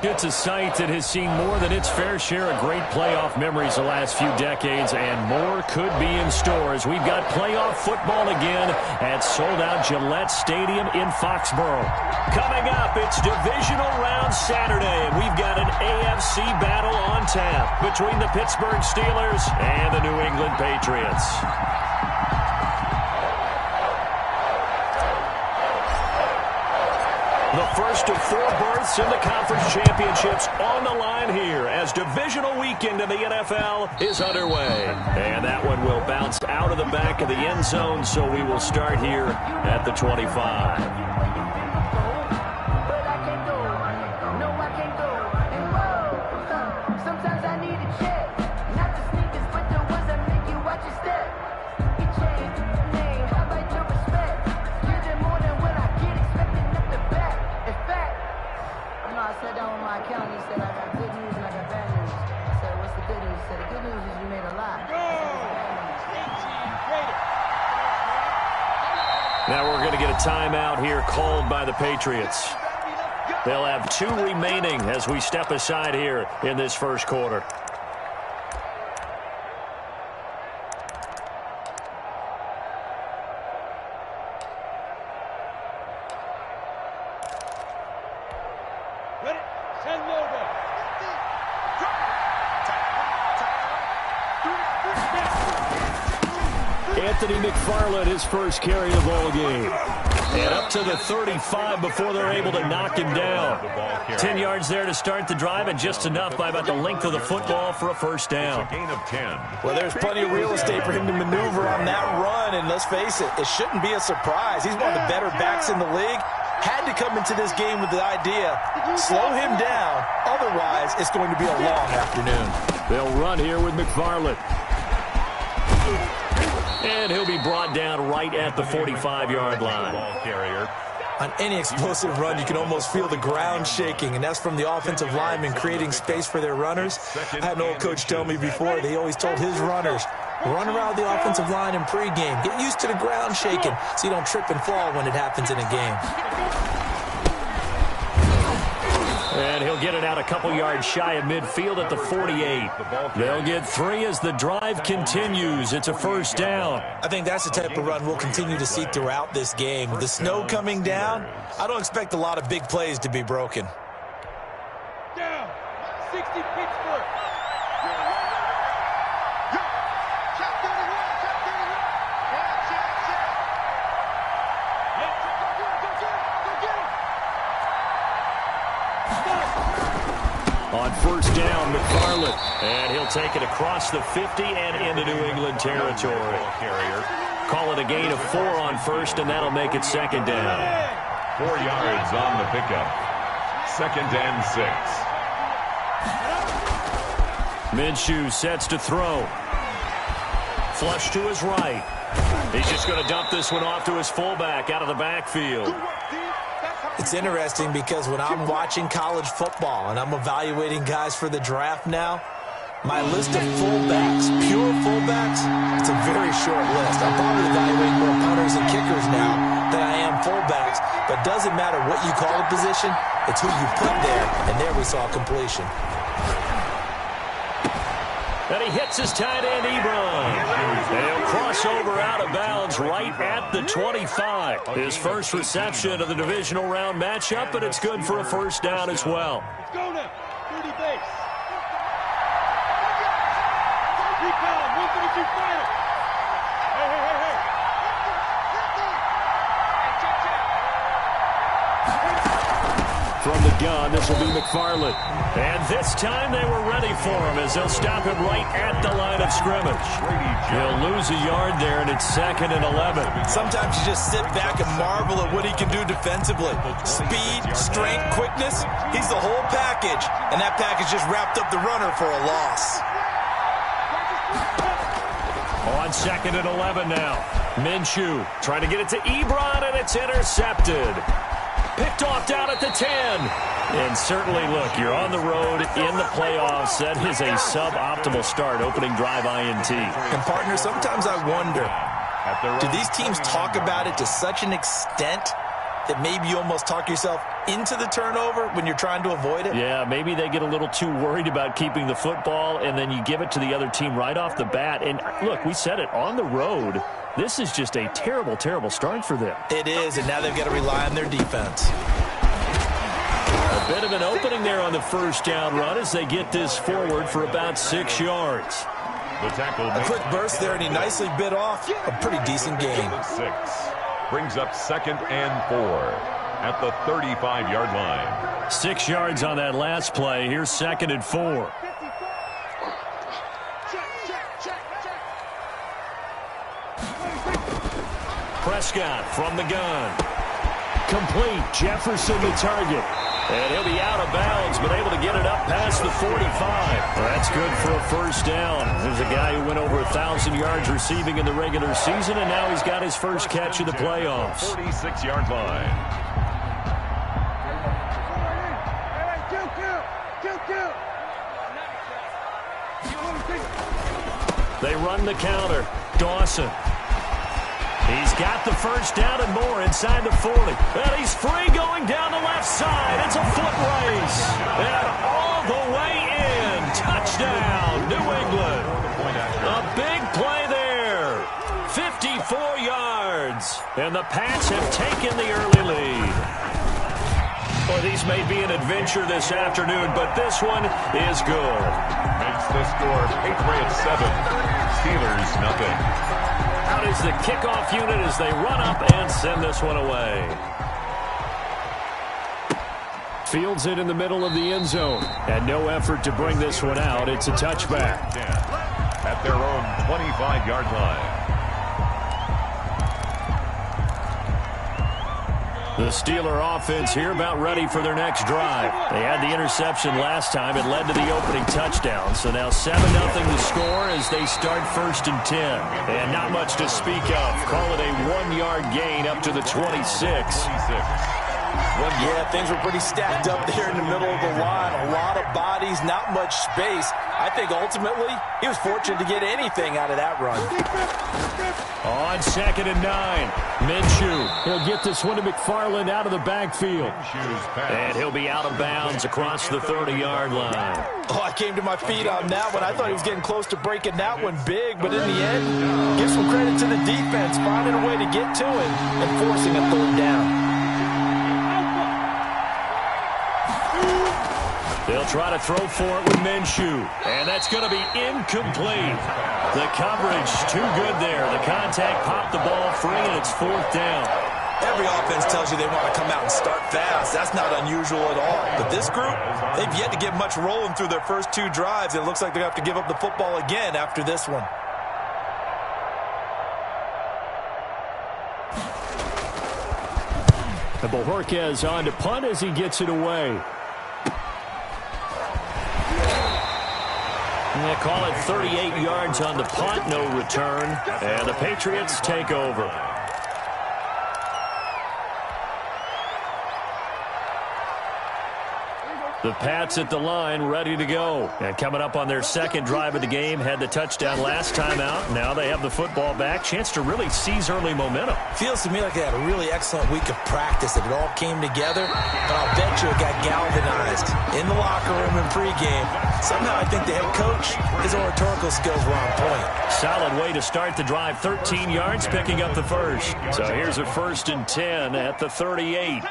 It's a site that has seen more than its fair share of great playoff memories the last few decades, and more could be in store as we've got playoff football again at sold-out Gillette Stadium in Foxborough. Coming up, it's divisional round Saturday, and we've got an AFC battle on tap between the Pittsburgh Steelers and the New England Patriots. The first of 4 berths in the conference championships on the line here as divisional weekend in the NFL is underway. And that one will bounce out of the back of the end zone, so we will start here at the 25. Now we're going to get a timeout here called by the Patriots. They'll have 2 remaining as we step aside here in this first quarter. McFarland, his first carry of the ball game. And up to the 35 before they're able to knock him down. 10 yards there to start the drive, and just enough by about the length of the football for a first down. Gain of 10. Well, there's plenty of real estate for him to maneuver on that run, and let's face it, it shouldn't be a surprise. He's one of the better backs in the league. Had to come into this game with the idea, slow him down, otherwise it's going to be a long afternoon. They'll run here with McFarland. And he'll be brought down right at the 45-yard line. On any explosive run, you can almost feel the ground shaking, and that's from the offensive linemen creating space for their runners. I had an old coach tell me before, they always told his runners, run around the offensive line in pregame. Get used to the ground shaking so you don't trip and fall when it happens in a game. And he'll get it out a couple yards shy of midfield at the 48. They'll get 3 as the drive continues. It's a first down. I think that's the type of run we'll continue to see throughout this game. With the snow coming down, I don't expect a lot of big plays to be broken. Down, 60 Pittsburgh. On first down, McFarland. And he'll take it across the 50 and into New England territory. Call it a gain of 4 on first, and that'll make it second down. 4 yards on the pickup. 2nd and 6. Minshew sets to throw. Flush to his right. He's just going to dump this one off to his fullback out of the backfield. It's interesting because when I'm watching college football and I'm evaluating guys for the draft now, my list of fullbacks, pure fullbacks, it's a very short list. I'm probably evaluating more punters and kickers now than I am fullbacks, but it doesn't matter what you call a position, it's who you put there, and there we saw completion. And he hits his tight end, Ebron. They'll cross over out of bounds right at the 25. His first reception of the divisional round matchup, but it's good for a first down as well. Let's go now. 30 base. Recon, 132 final. Hey. From the gun, this will be McFarland. And this time they were ready for him as they'll stop him right at the line of scrimmage. He'll lose a yard there, and it's 2nd and 11. Sometimes you just sit back and marvel at what he can do defensively. Speed, strength, quickness, he's the whole package. And that package just wrapped up the runner for a loss. On 2nd and 11 now. Minshew trying to get it to Ebron, and it's intercepted. Picked off down at the 10. And certainly, look, you're on the road in the playoffs. That is a suboptimal start, opening drive INT. And, partner, sometimes I wonder, do these teams talk about it to such an extent that maybe you almost talk yourself into the turnover when you're trying to avoid it? Yeah, maybe they get a little too worried about keeping the football, and then you give it to the other team right off the bat. And, look, we said it, on the road, this is just a terrible, terrible start for them. It is, and now they've got to rely on their defense. A bit of an opening there on the first down run as they get this forward for about 6 yards. The tackle. A quick burst there, and he nicely bit off a pretty decent gain. 6 brings up 2nd and 4 at the 35-yard line. 6 yards on that last play. Here's 2nd and 4. Prescott from the gun. Complete. Jefferson the target. And he'll be out of bounds, but able to get it up past the 45. That's good for a first down. There's a guy who went over 1,000 yards receiving in the regular season, and now he's got his first catch of the playoffs. 46-yard line. They run the counter. Dawson. He's got the first down and more inside the 40. And he's free going down the left side. It's a foot race. And all the way in. Touchdown, New England. A big play there. 54 yards. And the Pats have taken the early lead. Well, these may be an adventure this afternoon, but this one is good. Makes the score Patriots 7, Steelers nothing. Out is the kickoff unit as they run up and send this one away. Fields it in the middle of the end zone. And no effort to bring this one out. It's a touchback. At their own 25-yard line. The Steeler offense here about ready for their next drive. They had the interception last time. It led to the opening touchdown. So now 7-0 the score as they start 1st and 10. And not much to speak of. Call it a 1-yard gain up to the 26. Yeah, things were pretty stacked up there in the middle of the line. A lot of bodies, not much space. I think ultimately he was fortunate to get anything out of that run. On 2nd and 9, Minshew. He'll get this one to McFarland out of the backfield. And he'll be out of bounds across the 30-yard line. Oh, I came to my feet on that one. I thought he was getting close to breaking that one big, but in the end, give some credit to the defense, finding a way to get to it and forcing a 3rd down. They'll try to throw for it with Minshew. And that's going to be incomplete. The coverage too good there. The contact popped the ball free, and it's 4th down. Every offense tells you they want to come out and start fast. That's not unusual at all. But this group, they've yet to get much rolling through their first 2 drives. It looks like they're going to have to give up the football again after this one. And Bojorquez on to punt as he gets it away. They call it 38 yards on the punt, no return. And the Patriots take over. The Pats at the line, ready to go. And coming up on their 2nd drive of the game, had the touchdown last time out. Now they have the football back. Chance to really seize early momentum. Feels to me like they had a really excellent week of practice. It all came together, but I'll bet you it got galvanized in the locker room and pregame. Somehow I think the head coach, his oratorical skills were on point. Solid way to start the drive. 13 yards, picking up the first. So here's a 1st and 10 at the 38.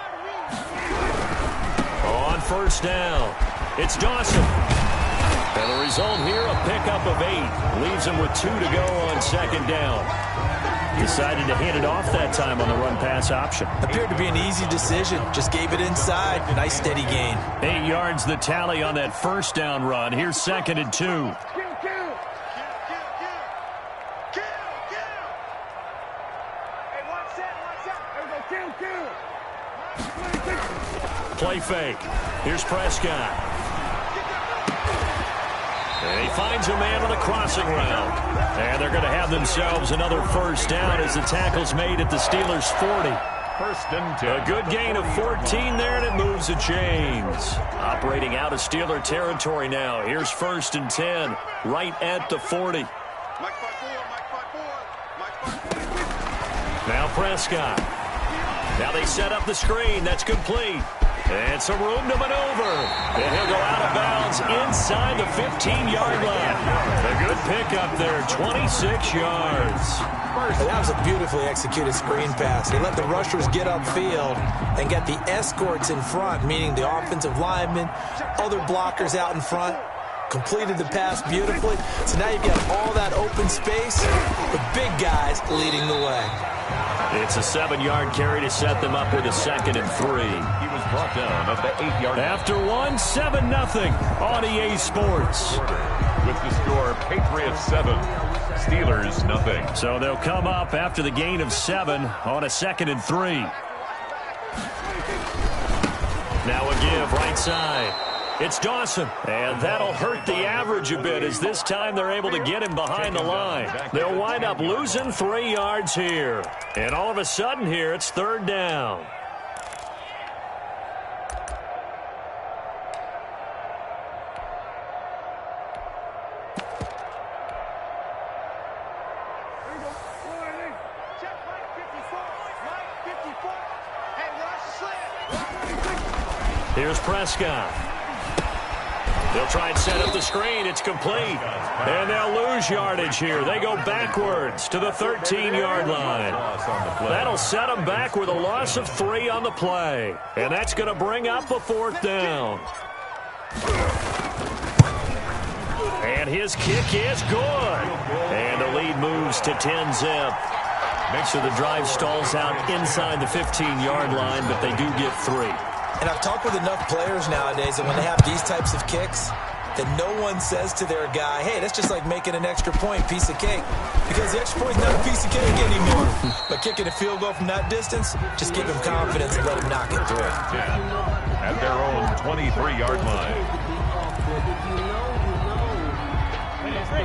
On 1st down, it's Dawson. And the result here, a pickup of 8. Leaves him with 2 to go on 2nd down. Decided to hand it off that time on the run-pass option. Appeared to be an easy decision. Just gave it inside. Nice steady gain. 8 yards the tally on that 1st down run. Here's 2nd and 2. Play fake. Here's Prescott. And he finds a man on a crossing route. And they're going to have themselves another 1st down as the tackle's made at the Steelers' 40. 1st and 10. A good gain of 14 there, and it moves the chains. Operating out of Steeler territory now. Here's 1st and 10, right at the 40. Now Prescott. Now they set up the screen. That's complete. And some room to maneuver. And he'll go out of bounds inside the 15-yard line. A good pickup there, 26 yards. That was a beautifully executed screen pass. He let the rushers get upfield and get the escorts in front, meaning the offensive linemen, other blockers out in front. Completed the pass beautifully. So now you've got all that open space, the big guys leading the way. It's a 7-yard carry to set them up with a 2nd and 3. He was brought down at the 8-yard line. After 7-0 on EA Sports. With the score, Patriots 7, Steelers nothing. So they'll come up after the gain of 7 on a 2nd and 3. Now a give right side. It's Dawson, and that'll hurt the average a bit as this time they're able to get him behind the line. They'll wind up losing 3 yards here. And all of a sudden here, it's 3rd down. Here's Prescott. They'll try and set up the screen. It's complete. And they'll lose yardage here. They go backwards to the 13-yard line. That'll set them back with a loss of 3 on the play. And that's going to bring up a 4th down. And his kick is good. And the lead moves to 10-zip. So the drive stalls out inside the 15-yard line, but they do get 3. And I've talked with enough players nowadays that when they have these types of kicks, that no one says to their guy, hey, that's just like making an extra point, piece of cake. Because the extra point's not a piece of cake anymore. But kicking a field goal from that distance, just give him confidence and let him knock it through. At their own 23-yard line.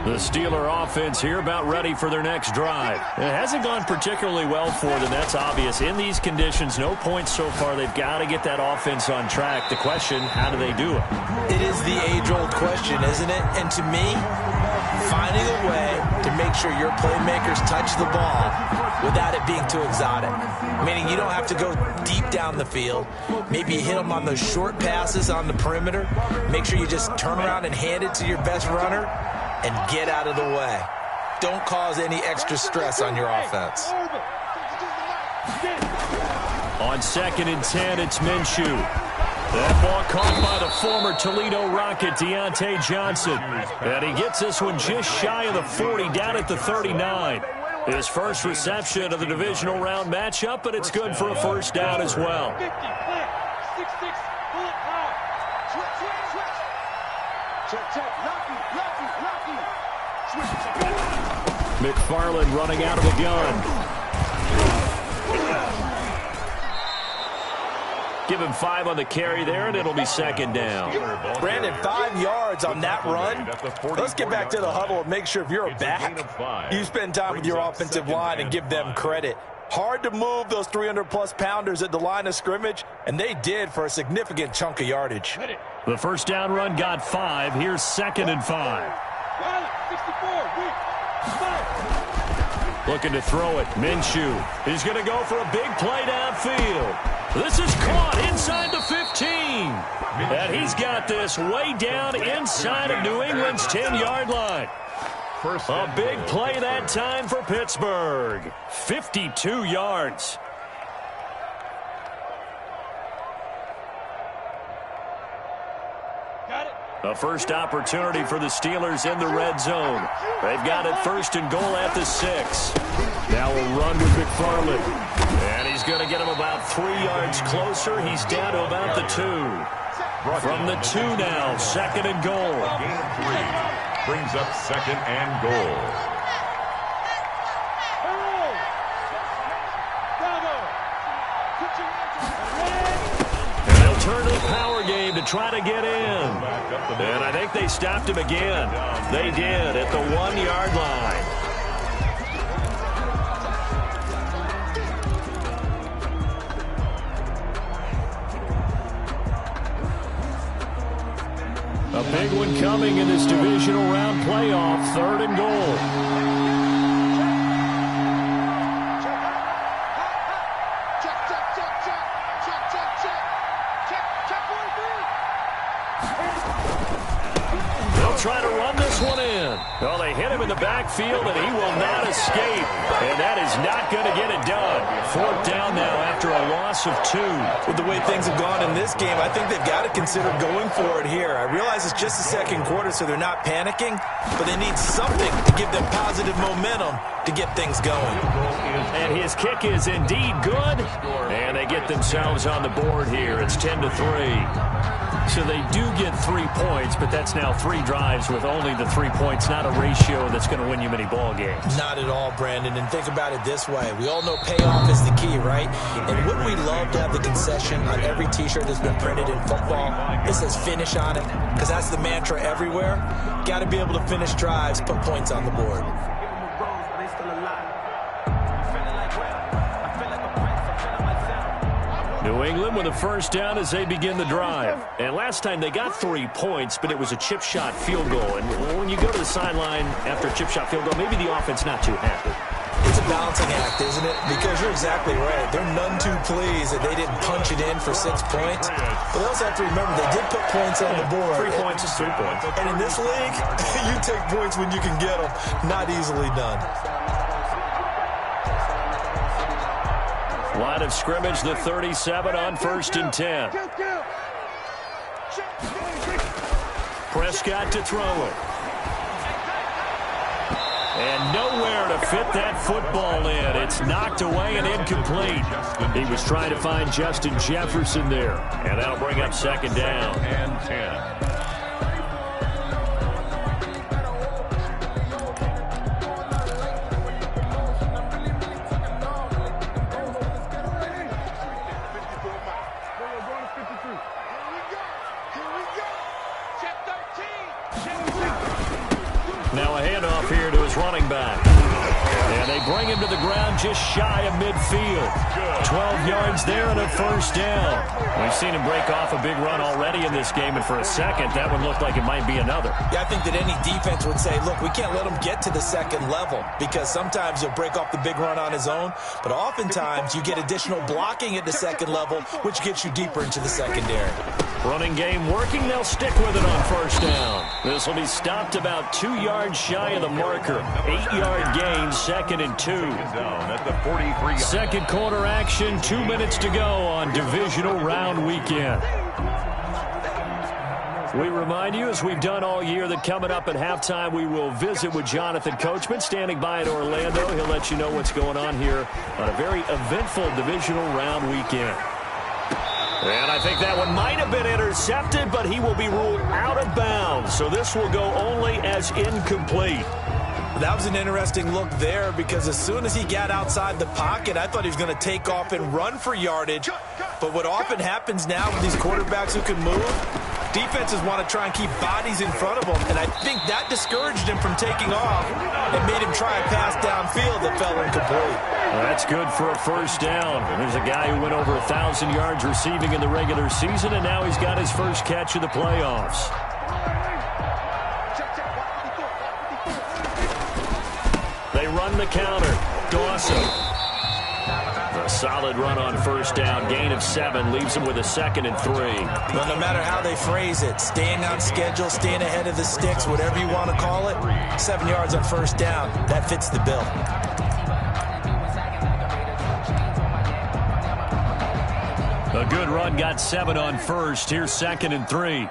The Steeler offense here about ready for their next drive. It hasn't gone particularly well for them. That's obvious. In these conditions, no points so far. They've got to get that offense on track. The question, how do they do it? It is the age-old question, isn't it? And to me, finding a way to make sure your playmakers touch the ball without it being too exotic. Meaning you don't have to go deep down the field. Maybe you hit them on those short passes on the perimeter. Make sure you just turn around and hand it to your best runner and get out of the way. Don't cause any extra stress on your offense. On 2nd and 10, it's Minshew. That ball caught by the former Toledo Rocket, Deontay Johnson. And he gets this one just shy of the 40, down at the 39. His first reception of the divisional round matchup, but it's good for a 1st down as well. 50, 6-6, bullet power. Check, McFarland running out of the gun. Give him 5 on the carry there, and it'll be 2nd down. Brandon, 5 yards on that run. Let's get back to the huddle and make sure if you're a back, you spend time with your offensive line and give them credit. Hard to move those 300-plus pounders at the line of scrimmage, and they did for a significant chunk of yardage. The 1st down run got 5. Here's 2nd and 5. 64, Looking to throw it. Minshew. He's going to go for a big play downfield. This is caught inside the 15. And he's got this way down inside of New England's 10-yard line. A big play that time for Pittsburgh. 52 yards. A first opportunity for the Steelers in the red zone. They've got it 1st and goal at the 6. Now a run with McFarland. And he's going to get him about 3 yards closer. He's down to about the 2. From the 2 now, 2nd and goal. Gain 3 brings up 2nd and goal. Turn to the power game to try to get in. And I think they stopped him again. They did at the 1-yard line. A big one coming in this divisional round playoff. 3rd and goal. Check. escape, and that is not going to get it done. Fourth down now after a loss of 2. With the way things have gone in this game, I think they've got to consider going for it here. I realize it's just the second quarter, so they're not panicking, but they need something to give them positive momentum to get things going. And his kick is indeed good, and they get themselves on the board here. It's 10-3. So they do get 3 points, but that's now 3 drives with only the 3 points, not a ratio that's going to win you many ball games. Not at all, Brandon. And think about it this way. We all know payoff is the key, right? And wouldn't we love to have the concession on every T-shirt that's been printed in football? It says finish on it, because that's the mantra everywhere. Got to be able to finish drives, put points on the board. New England with a first down as they begin the drive. And last time they got 3 points, but it was a chip shot field goal. And when you go to the sideline after a chip shot field goal, maybe the offense not too happy. It's a balancing act, isn't it? Because you're exactly right. They're none too pleased that they didn't punch it in for 6 points. But they also have to remember they did put points on the board. 3 points is 3 points. And in this league, you take points when you can get them. Not easily done. Line of scrimmage, the 37 on 1st and 10. Prescott to throw it. And nowhere to fit that football in. It's knocked away and incomplete. He was trying to find Justin Jefferson there. And that'll bring up 2nd down. And 10. Now a handoff here to his running back. And they bring him to the ground just shy of midfield. 12 yards there and a first down. We've seen him break off a big run already in this game, and for a second, that one looked like it might be another. Yeah, I think that any defense would say, look, we can't let him get to the second level, because sometimes he'll break off the big run on his own, but oftentimes you get additional blocking at the second level, which gets you deeper into the secondary. Running game working. They'll stick with it on first down. This will be stopped about 2 yards shy of the marker. 8-yard gain, 2nd and 2. Down at the 43. Second quarter action, 2 minutes to go on divisional round weekend. We remind you, as we've done all year, that coming up at halftime, we will visit with Jonathan Coachman, standing by in Orlando. He'll let you know what's going on here on a very eventful divisional round weekend. And I think that one might have been intercepted, but he will be ruled out of bounds. So this will go only as incomplete. That was an interesting look there, because as soon as he got outside the pocket, I thought he was going to take off and run for yardage. But what often happens now with these quarterbacks who can move, defenses want to try and keep bodies in front of them, and I think that discouraged him from taking off and made him try a pass downfield that fell incomplete. Well, that's good for a first down. And there's a guy who went over 1,000 yards receiving in the regular season, and now he's got his first catch of the playoffs. They run the counter. Dawson. A solid run on first down. Gain of 7 leaves him with a 2nd and 3. Well, no matter how they phrase it, staying on schedule, staying ahead of the sticks, whatever you want to call it, 7 yards on first down, that fits the bill. A good run got 7 on first. Here's 2nd and 3.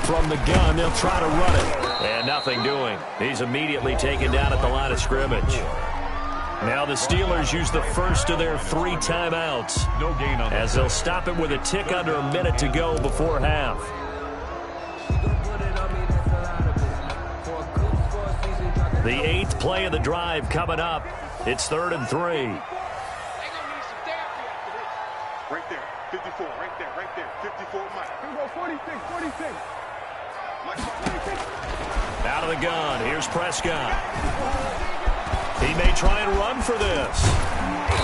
From the gun, they'll try to run it. And nothing doing. He's immediately taken down at the line of scrimmage. Now the Steelers use the first of their 3 timeouts. No gain on as they'll stop it with a tick under a minute to go before half. The 8th play of the drive coming up. It's 3rd and 3. Right there, 54, right there, 54, Mike. Here we go, 46. Out of the gun, here's Prescott. He may try and run for this.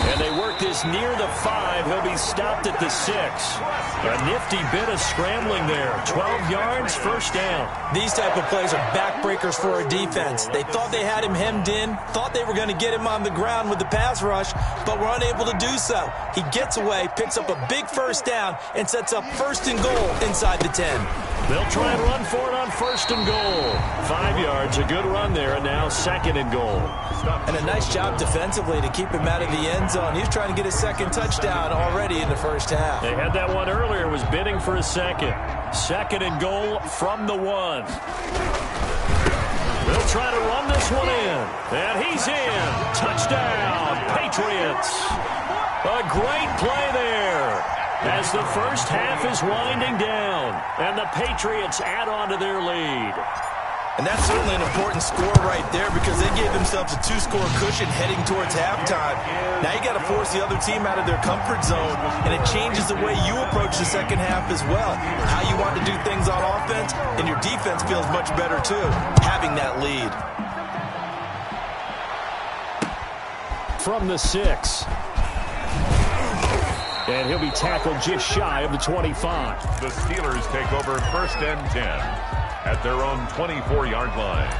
And they work this near the 5. He'll be stopped at the 6. A nifty bit of scrambling there. 12 yards, first down. These type of plays are backbreakers for a defense. They thought they had him hemmed in, thought they were going to get him on the ground with the pass rush, but were unable to do so. He gets away, picks up a big first down, and sets up first and goal inside the 10. They'll try and run for it on first and goal. 5 yards, a good run there, and now second and goal. And a nice job defensively to keep him out of the end zone. He was trying to get his second touchdown already in the first half. They had that one earlier, was bidding for a second. Second and goal from the 1. They'll try to run this one in. And he's in. Touchdown, Patriots. A great play there as the first half is winding down. And the Patriots add on to their lead. And that's certainly an important score right there because they gave themselves a 2-score cushion heading towards halftime. Now you got to force the other team out of their comfort zone, and it changes the way you approach the second half as well. How you want to do things on offense, and your defense feels much better too, having that lead. From the 6. And he'll be tackled just shy of the 25. The Steelers take over first and 10 at their own 24-yard line.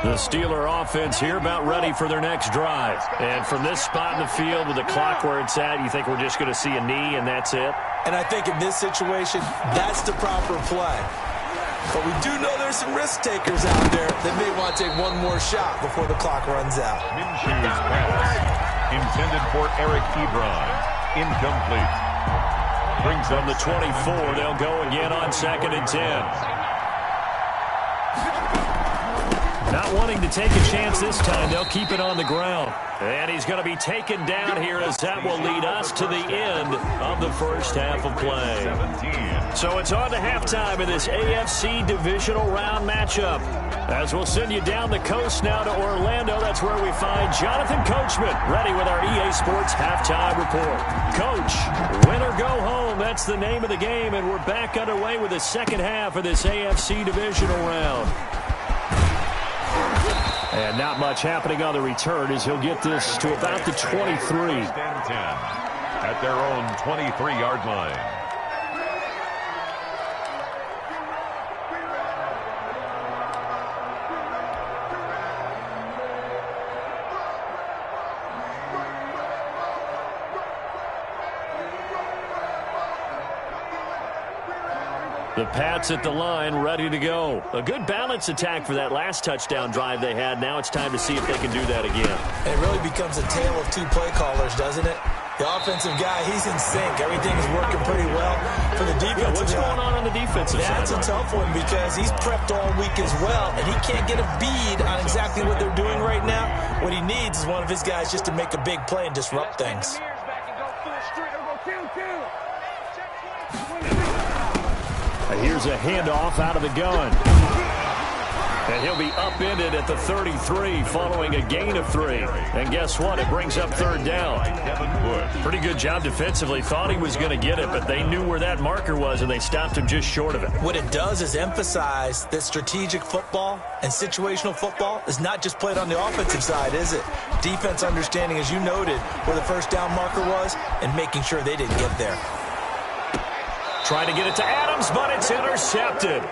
The Steeler offense here about ready for their next drive. And from this spot in the field with the clock where it's at, you think we're just going to see a knee and that's it? And I think in this situation, that's the proper play. But we do know there's some risk takers out there that may want to take one more shot before the clock runs out. Minshew's pass, intended for Eric Ebron, incomplete. Brings on the 24. They'll go again on second and 10. Not wanting to take a chance this time, they'll keep it on the ground. And he's going to be taken down here as that will lead us to the end of the first half of play. 17. So it's on to halftime in this AFC divisional round matchup. As we'll send you down the coast now to Orlando, that's where we find Jonathan Coachman ready with our EA Sports halftime report. Coach, win or go home, that's the name of the game, and we're back underway with the second half of this AFC divisional round. And not much happening on the return as he'll get this to about the 23. First and 10 at their own 23-yard line. The Pats at the line, ready to go. A good balance attack for that last touchdown drive they had. Now it's time to see if they can do that again. It really becomes a tale of two play callers, doesn't it? The offensive guy, he's in sync. Everything's working pretty well. For the defensive what's going on the defensive side? That's a tough one because he's prepped all week as well, and he can't get a bead on exactly what they're doing right now. What he needs is one of his guys just to make a big play and disrupt things. Here's a handoff out of the gun. And he'll be upended at the 33 following a gain of 3. And guess what? It brings up third down. Pretty good job defensively. Thought he was going to get it, but they knew where that marker was, and they stopped him just short of it. What it does is emphasize that strategic football and situational football is not just played on the offensive side, is it? Defense understanding, as you noted, where the first down marker was and making sure they didn't get there. Trying to get it to Adams, but it's intercepted.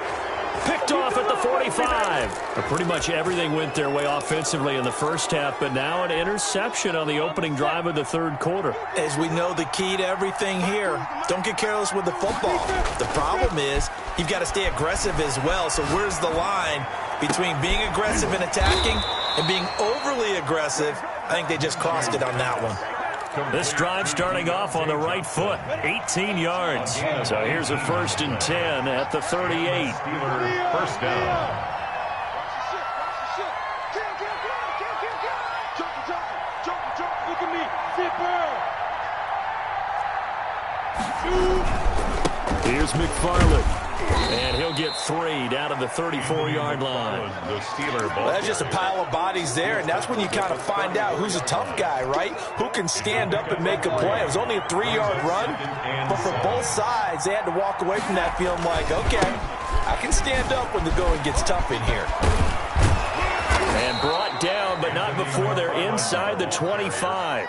Picked off at the 45. But pretty much everything went their way offensively in the first half, but now an interception on the opening drive of the third quarter. As we know, the key to everything here, don't get careless with the football. The problem is you've got to stay aggressive as well. So where's the line between being aggressive and attacking and being overly aggressive? I think they just crossed it on that one. This drive starting off on the right foot, 18 yards. So here's a first and 10 at the 38. First down. Look at me. Here's McFarland. And he'll get 3 down to the 34-yard line. The Steeler ball. Well, that's just a pile of bodies there, and that's when you kind of find out who's a tough guy, right? Who can stand up and make a play. It was only a 3-yard run, but for both sides, they had to walk away from that feeling like, okay, I can stand up when the going gets tough in here. And brought down, but not before they're inside the 25.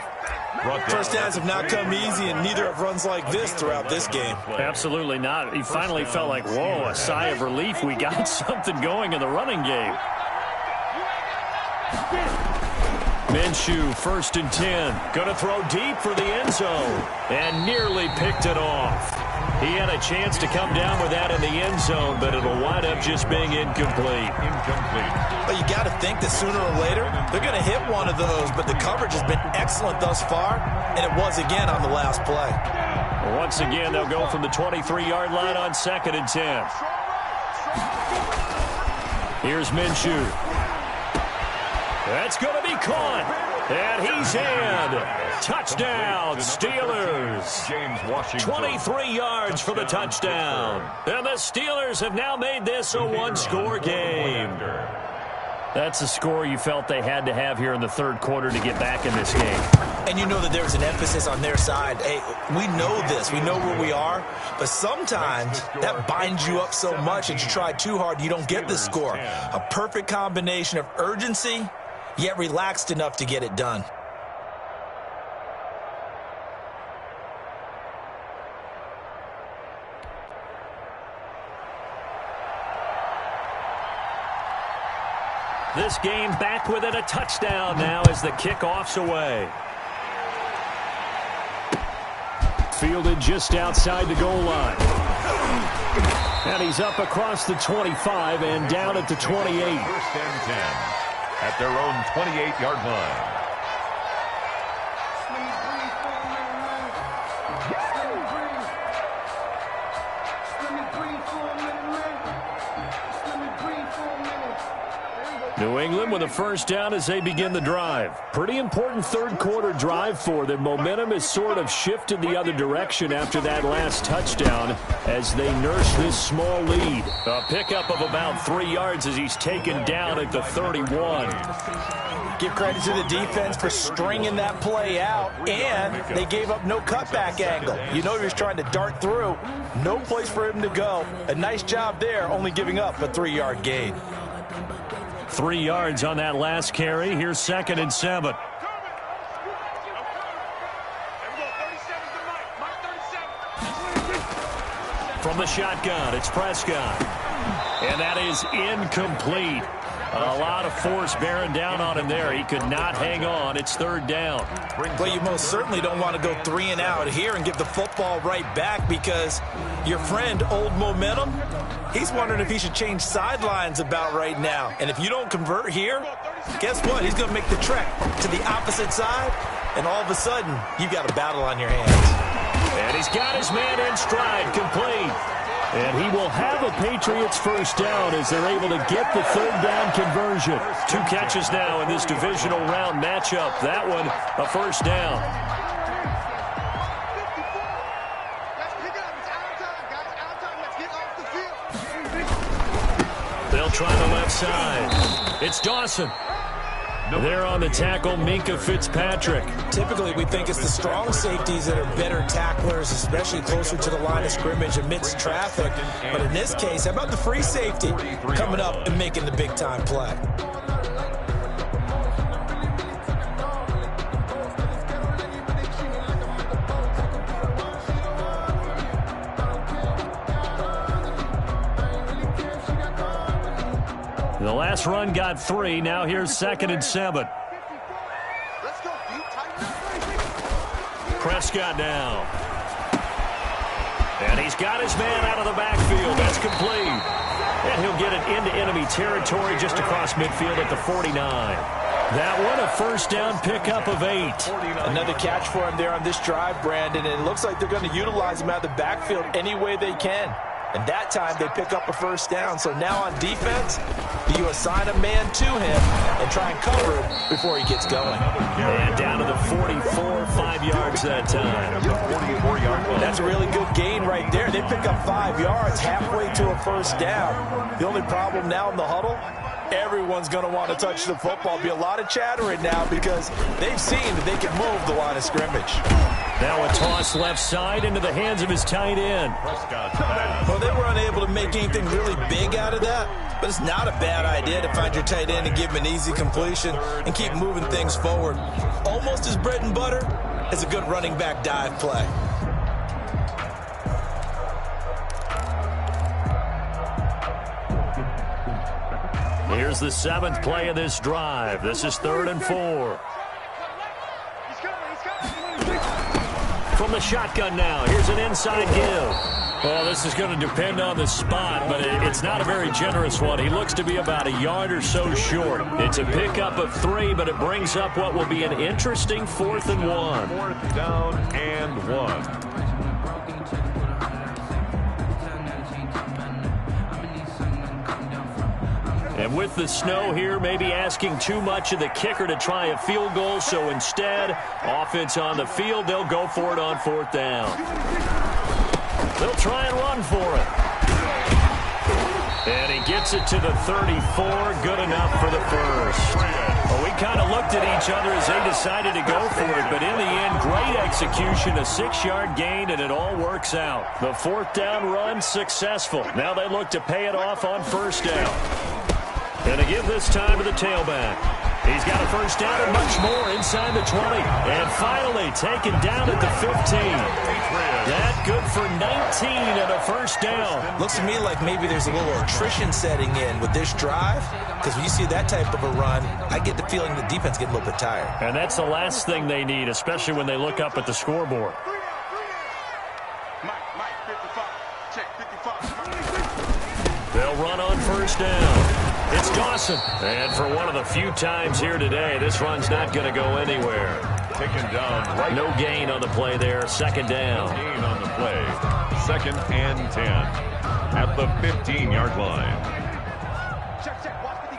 First downs have not come easy, and neither have runs like this throughout this game. Absolutely not. He finally felt like, whoa, a sigh of relief. We got something going in the running game. Minshew, 1st and 10. Going to throw deep for the end zone. And nearly picked it off. He had a chance to come down with that in the end zone, but it'll wind up just being incomplete. But you got to think that sooner or later, they're going to hit one of those, but the coverage has been excellent thus far, and it was again on the last play. Once again, they'll go from the 23-yard line on 2nd and 10. Here's Minshew. That's going to be caught. And he's in. Touchdown, Steelers. 23 yards for the touchdown. And the Steelers have now made this a one-score game. That's a score you felt they had to have here in the third quarter to get back in this game. And you know that there's an emphasis on their side. Hey, we know this. We know where we are. But sometimes that binds you up so much that you try too hard, you don't get the score. A perfect combination of urgency, yet relaxed enough to get it done. This game back within a touchdown now as the kickoff's away. Fielded just outside the goal line. And he's up across the 25 and down at the 28. 1st and 10 at their own 28-yard line. New England with a first down as they begin the drive. Pretty important third quarter drive for them. Momentum has sort of shifted the other direction after that last touchdown as they nurse this small lead. A pickup of about 3 yards as he's taken down at the 31. Give credit to the defense for stringing that play out, and they gave up no cutback angle. You know he was trying to dart through. No place for him to go. A nice job there, only giving up a 3-yard gain. 3 yards on that last carry. Here's 2nd and 7. From the shotgun, it's Prescott. And that is incomplete. A lot of force bearing down on him there. He could not hang on. It's 3rd down. Well, you most certainly don't want to go 3 and out here and give the football right back because your friend, Old Momentum, he's wondering if he should change sidelines about right now. And if you don't convert here, guess what? He's going to make the trek to the opposite side, and all of a sudden, you've got a battle on your hands. And he's got his man in stride, complete. And he will have a Patriots first down as they're able to get the 3rd down conversion. 2 catches now in this divisional round matchup. That one, a first down. They'll try the left side. It's Dawson. There on the tackle, Minkah Fitzpatrick. Typically, we think it's the strong safeties that are better tacklers, especially closer to the line of scrimmage amidst traffic. But in this case, how about the free safety coming up and making the big-time play? The last run got 3. Now here's 2nd and 7. Prescott now. And he's got his man out of the backfield. That's complete. And he'll get it into enemy territory just across midfield at the 49. That one, a first down pickup of 8. Another catch for him there on this drive, Brandon. And it looks like they're going to utilize him out of the backfield any way they can. And that time they pick up a first down. So now on defense, you assign a man to him and try and cover him before he gets going. And down to the 44, 5 yards that time. 44-yard line. That's a really good gain right there. They pick up 5 yards halfway to a first down. The only problem now in the huddle, everyone's going to want to touch the football. Be a lot of chattering now because they've seen that they can move the line of scrimmage. Now a toss left side into the hands of his tight end. Well, they were unable to make anything really big out of that, but it's not a bad idea to find your tight end and give him an easy completion and keep moving things forward. Almost as bread and butter as a good running back dive play. Here's the 7th play of this drive. This is 3rd and 4. From the shotgun now, here's an inside give. Well, this is going to depend on the spot, but it's not a very generous one. He looks to be about a yard or so short. It's a pickup of 3, but it brings up what will be an interesting 4th and 1. 4th down and 1. And with the snow here, maybe asking too much of the kicker to try a field goal. So instead, offense on the field, they'll go for it on 4th down. They'll try and run for it. And he gets it to the 34. Good enough for the first. Well, we kind of looked at each other as they decided to go for it. But in the end, great execution, a 6-yard gain, and it all works out. The 4th down run successful. Now they look to pay it off on 1st down. And to give this time to the tailback. He's got a 1st down and much more inside the 20. And finally taken down at the 15. That good for 19 and a 1st down. Looks to me like maybe there's a little attrition setting in with this drive. Because when you see that type of a run, I get the feeling the defense getting a little bit tired. And that's the last thing they need, especially when they look up at the scoreboard. Mike, 55. Check, 55. They'll run on 1st down. It's Dawson. And for one of the few times here today, this run's not going to go anywhere. Taken down right. No gain on the play there. 2nd down. Gain on the play. 2nd and 10 at the 15-yard line. Check. Watch the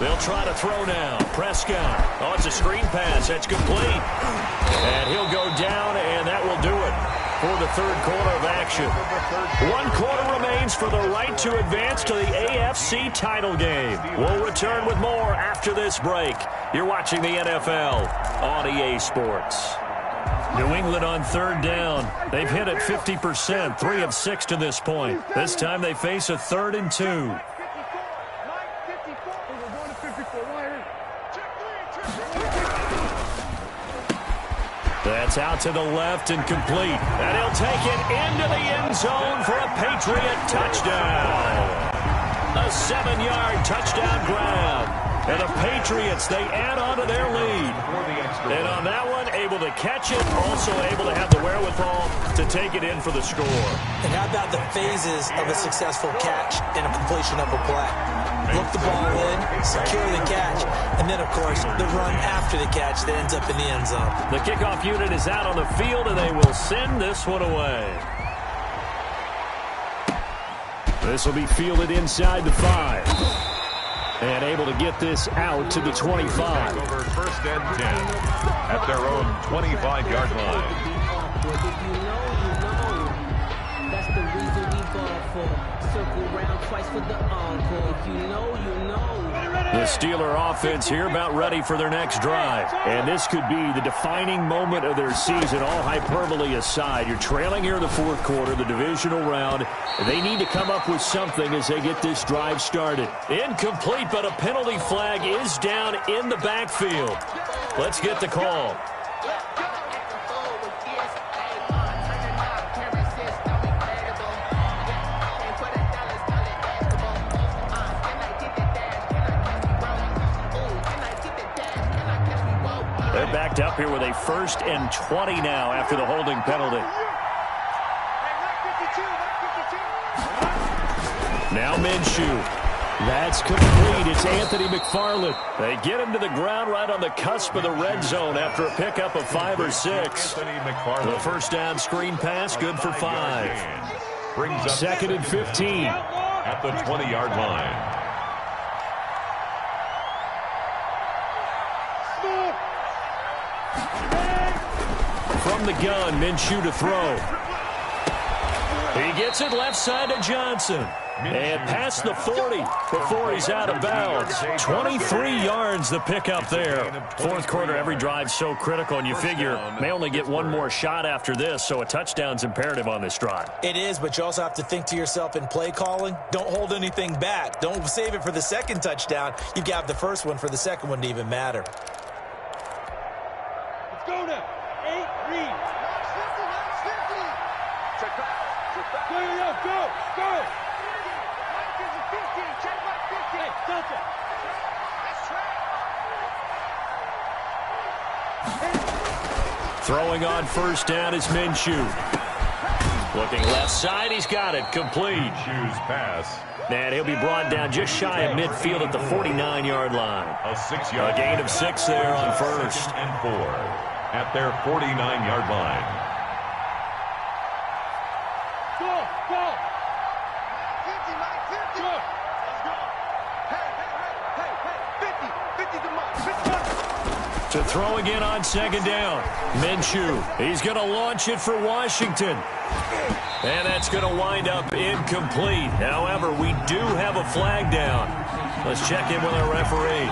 They'll try to throw now. Prescott. Oh, it's a screen pass. That's complete. And he'll go down, and that will do it for the 3rd quarter of action. 1 quarter remains for the right to advance to the AFC title game. We'll return with more after this break. You're watching the NFL on EA Sports. New England on 3rd down. They've hit it 50%, 3 of 6 to this point. This time they face a 3rd and 2. That's out to the left and complete. And he'll take it into the end zone for a Patriot touchdown. A 7-yard touchdown grab. And the Patriots, they add on to their lead. And on that one, able to catch it, also able to have the wherewithal to take it in for the score. And how about the phases of a successful catch and a completion of a play? Look the ball in, secure the catch, and then, of course, the run after the catch that ends up in the end zone. The kickoff unit is out on the field, and they will send this one away. This will be fielded inside the 5. And able to get this out to the 25. Over 1st and 10 at their own 25-yard line. That's the reason we ball for. Circle round twice for the encore. You know. The Steeler offense here about ready for their next drive. And this could be the defining moment of their season, all hyperbole aside. You're trailing here in the 4th quarter, the divisional round. They need to come up with something as they get this drive started. Incomplete, but a penalty flag is down in the backfield. Let's get the call. They're backed up here with a 1st and 20 now after the holding penalty. Now Minshew. That's complete. It's Anthony McFarland. They get him to the ground right on the cusp of the red zone after a pickup of 5 or 6. The 1st down screen pass, good for 5. 2nd and 15. At the 20-yard line. From the gun, Minshew to throw. He gets it left side to Johnson. And past the 40 before he's out of bounds. 23 yards the pickup there. Fourth quarter, every drive so critical, and you figure may only get one more shot after this, so a touchdown's imperative on this drive. It is, but you also have to think to yourself in play calling, don't hold anything back. Don't save it for the second touchdown. You got the first one for the second one to even matter. Let's go now. 8, read. Go. Hey, Delta. Throwing on first down is Minshew. Looking left side, he's got it. Complete. Minshew's pass. And he'll be brought down just shy of midfield at the 49-yard line. A 6-yard A gain of 6 there on first. 2nd and 4 at their 49-yard line. Go. 50. Go. Let's go. Hey. 50 to Mike. To throw again on second down. Minshew. He's going to launch it for Washington. And that's going to wind up incomplete. However, we do have a flag down. Let's check in with our referee.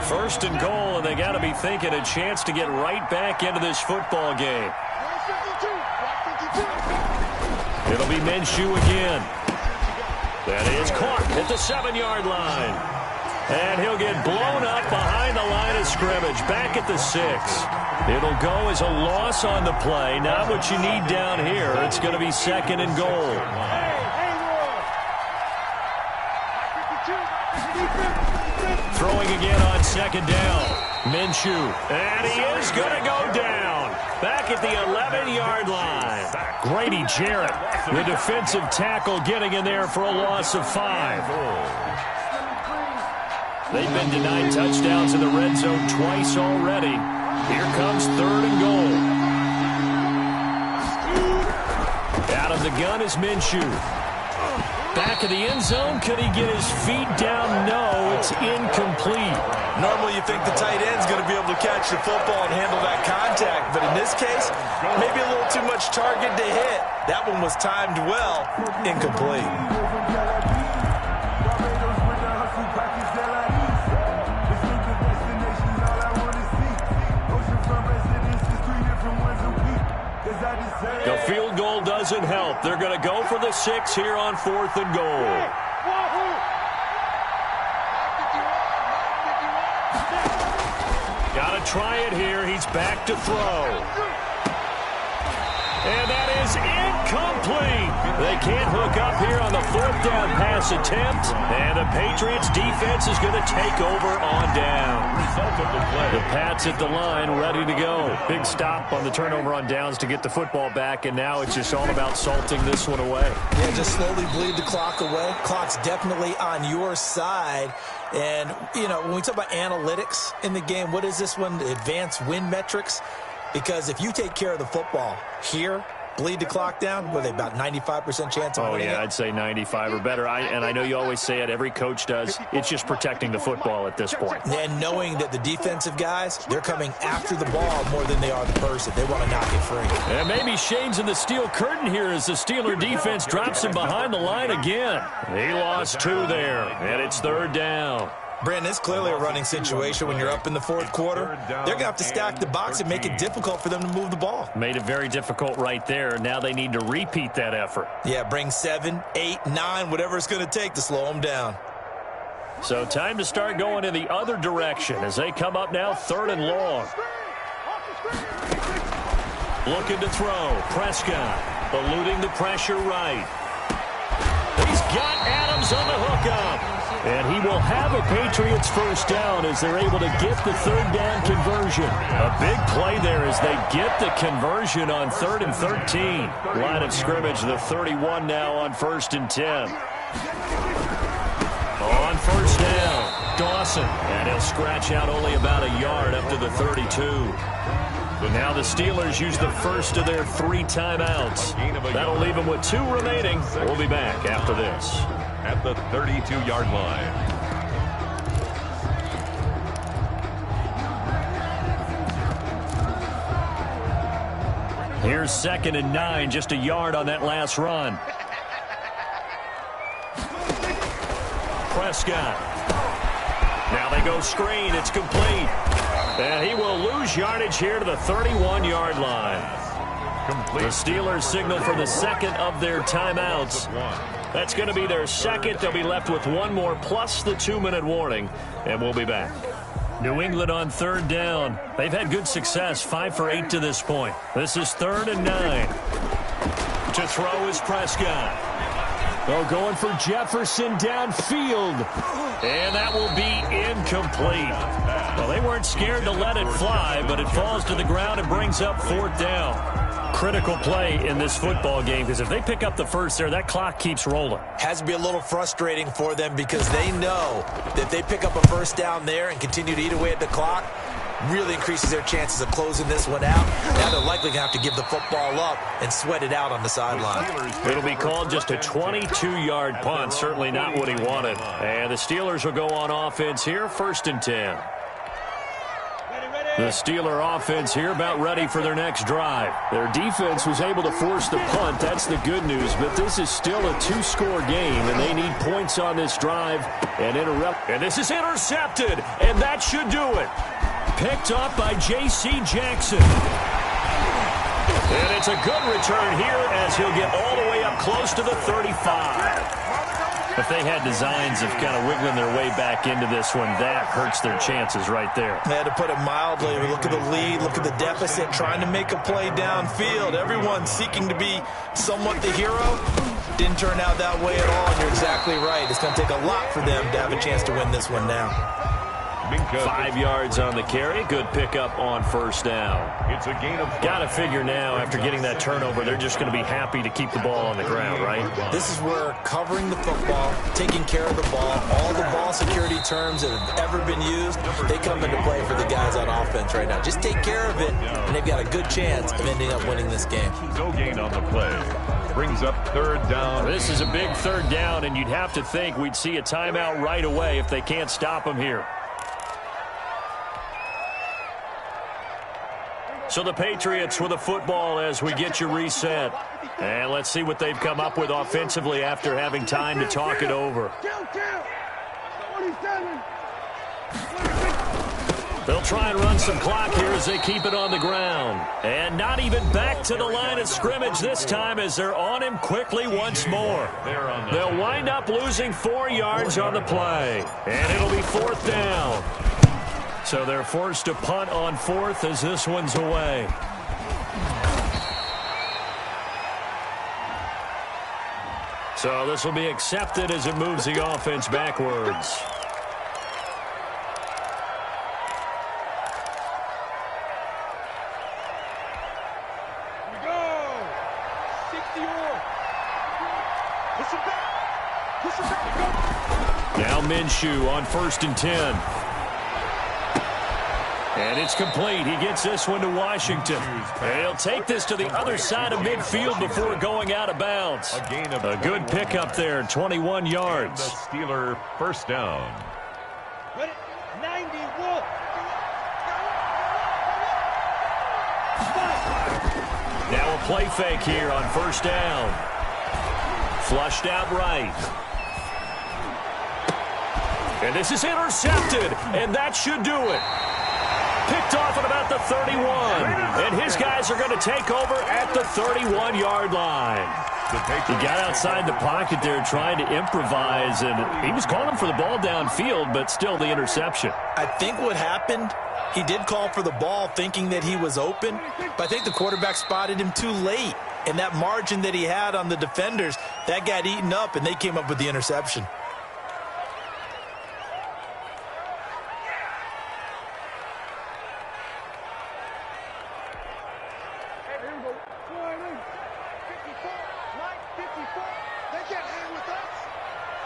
First and goal, and they got to be thinking a chance to get right back into this football game. It'll be Minshew again. That is caught at the 7-yard line. And he'll get blown up behind the line of scrimmage, back at the 6. It'll go as a loss on the play. Not what you need down here. It's going to be second and goal. Throwing again on second down. Minshew. And he is going to go down. Back at the 11-yard line. Grady Jarrett, the defensive tackle, getting in there for a loss of 5. They've been denied touchdowns in the red zone twice already. Here comes third and goal. Out of the gun is Minshew. Back of the end zone. Could he get his feet down? No, it's incomplete. Normally you think the tight end's going to be able to catch the football and handle that contact, but in this case, maybe a little too much target to hit. That one was timed well. Incomplete. The field goal doesn't help. They're going to go for the 6 here on 4th and goal. Got to try it here. He's back to throw. And that is incomplete. They can't hook up here on the 4th down pass attempt. And the Patriots defense is going to take over on down. The Pats at the line, ready to go. Big stop on the turnover on downs to get the football back, and now it's just all about salting this one away. Yeah, just slowly bleed the clock away. Clock's definitely on your side. And, you know, when we talk about analytics in the game, what is this one? Advanced win metrics? Because if you take care of the football here, bleed the clock down, what are they, about 95% chance of winning it? I'd say 95 or better. And I know you always say it, every coach does. It's just protecting the football at this point. And knowing that the defensive guys, they're coming after the ball more than they are the person. They want to knock it free. And maybe Shane's in the steel curtain here as the Steeler defense drops him behind the line again. He lost 2 there, and it's 3rd down. Brandon, it's clearly a running situation when you're up in the 4th quarter. They're going to have to stack the box and make it difficult for them to move the ball. Made it very difficult right there. Now they need to repeat that effort. Yeah, bring 7, 8, 9, whatever it's going to take to slow them down. So time to start going in the other direction as they come up now 3rd and long. Looking to throw. Prescott eluding the pressure right. He's got Adams on the hookup. And he will have a Patriots first down as they're able to get the 3rd down conversion. A big play there as they get the conversion on 3rd and 13. Line of scrimmage, the 31 now on 1st and 10. On first down, Dawson. And he'll scratch out only about a yard up to the 32. But now the Steelers use the first of their 3 timeouts. That'll leave them with 2 remaining. We'll be back after this. At the 32-yard line. Here's 2nd and 9, just a yard on that last run. Prescott. Now they go screen. It's complete. And he will lose yardage here to the 31-yard line. The Steelers signal for the second of their timeouts. That's going to be their second. They'll be left with one more plus the 2-minute warning, and we'll be back. New England on 3rd down. They've had good success, 5 for 8 to this point. This is 3rd and 9. To throw is Prescott. Oh, going for Jefferson downfield. And that will be incomplete. Well, they weren't scared to let it fly, but it falls to the ground and brings up 4th down. Critical play in this football game, because if they pick up the first there, that clock keeps rolling. Has to be a little frustrating for them because they know that if they pick up a first down there and continue to eat away at the clock, really increases their chances of closing this one out. Now they're likely going to have to give the football up and sweat it out on the sideline. It'll be called just a 22-yard punt, certainly not what he wanted. And the Steelers will go on offense here, 1st and 10. The Steeler offense here about ready for their next drive. Their defense was able to force the punt. That's the good news. But this is still a 2-score game, and they need points on this drive. And this is intercepted, and that should do it. Picked up by J.C. Jackson. And it's a good return here as he'll get all the way up close to the 35. If they had designs of kind of wiggling their way back into this one, that hurts their chances right there. They had to put it mildly. Look at the lead, look at the deficit, trying to make a play downfield. Everyone seeking to be somewhat the hero. Didn't turn out that way at all, and you're exactly right. It's going to take a lot for them to have a chance to win this one now. 5 yards on the carry. Good pickup on 1st down. It's a gain of 5. Got to figure now, after getting that turnover, they're just going to be happy to keep the ball on the ground, right? This is where covering the football, taking care of the ball, all the ball security terms that have ever been used, they come into play for the guys on offense right now. Just take care of it, and they've got a good chance of ending up winning this game. No gain on the play. Brings up 3rd down. This is a big 3rd down, and you'd have to think we'd see a timeout right away if they can't stop them here. So the Patriots with a football as we get you reset. And let's see what they've come up with offensively after having time to talk it over. They'll try and run some clock here as they keep it on the ground. And not even back to the line of scrimmage this time as they're on him quickly once more. They'll wind up losing 4 yards on the play. And it'll be 4th down. So they're forced to punt on 4th as this one's away. So this will be accepted as it moves the offense backwards. Here we go. 60 more. Push it back. Push it back. Go. Now Minshew on 1st and 10. And it's complete. He gets this one to Washington. And he'll take this to the other side of midfield before going out of bounds. A good pickup there, 21 yards. The Steeler 1st down. Ready? 91. Now a play fake here on 1st down. Flushed out right. And this is intercepted. And that should do it. Picked off at about the 31. And his guys are going to take over at the 31-yard line. He got outside the pocket there trying to improvise, and he was calling for the ball downfield, but still the interception. I think what happened, he did call for the ball thinking that he was open, but I think the quarterback spotted him too late. And that margin that he had on the defenders, that got eaten up, and they came up with the interception.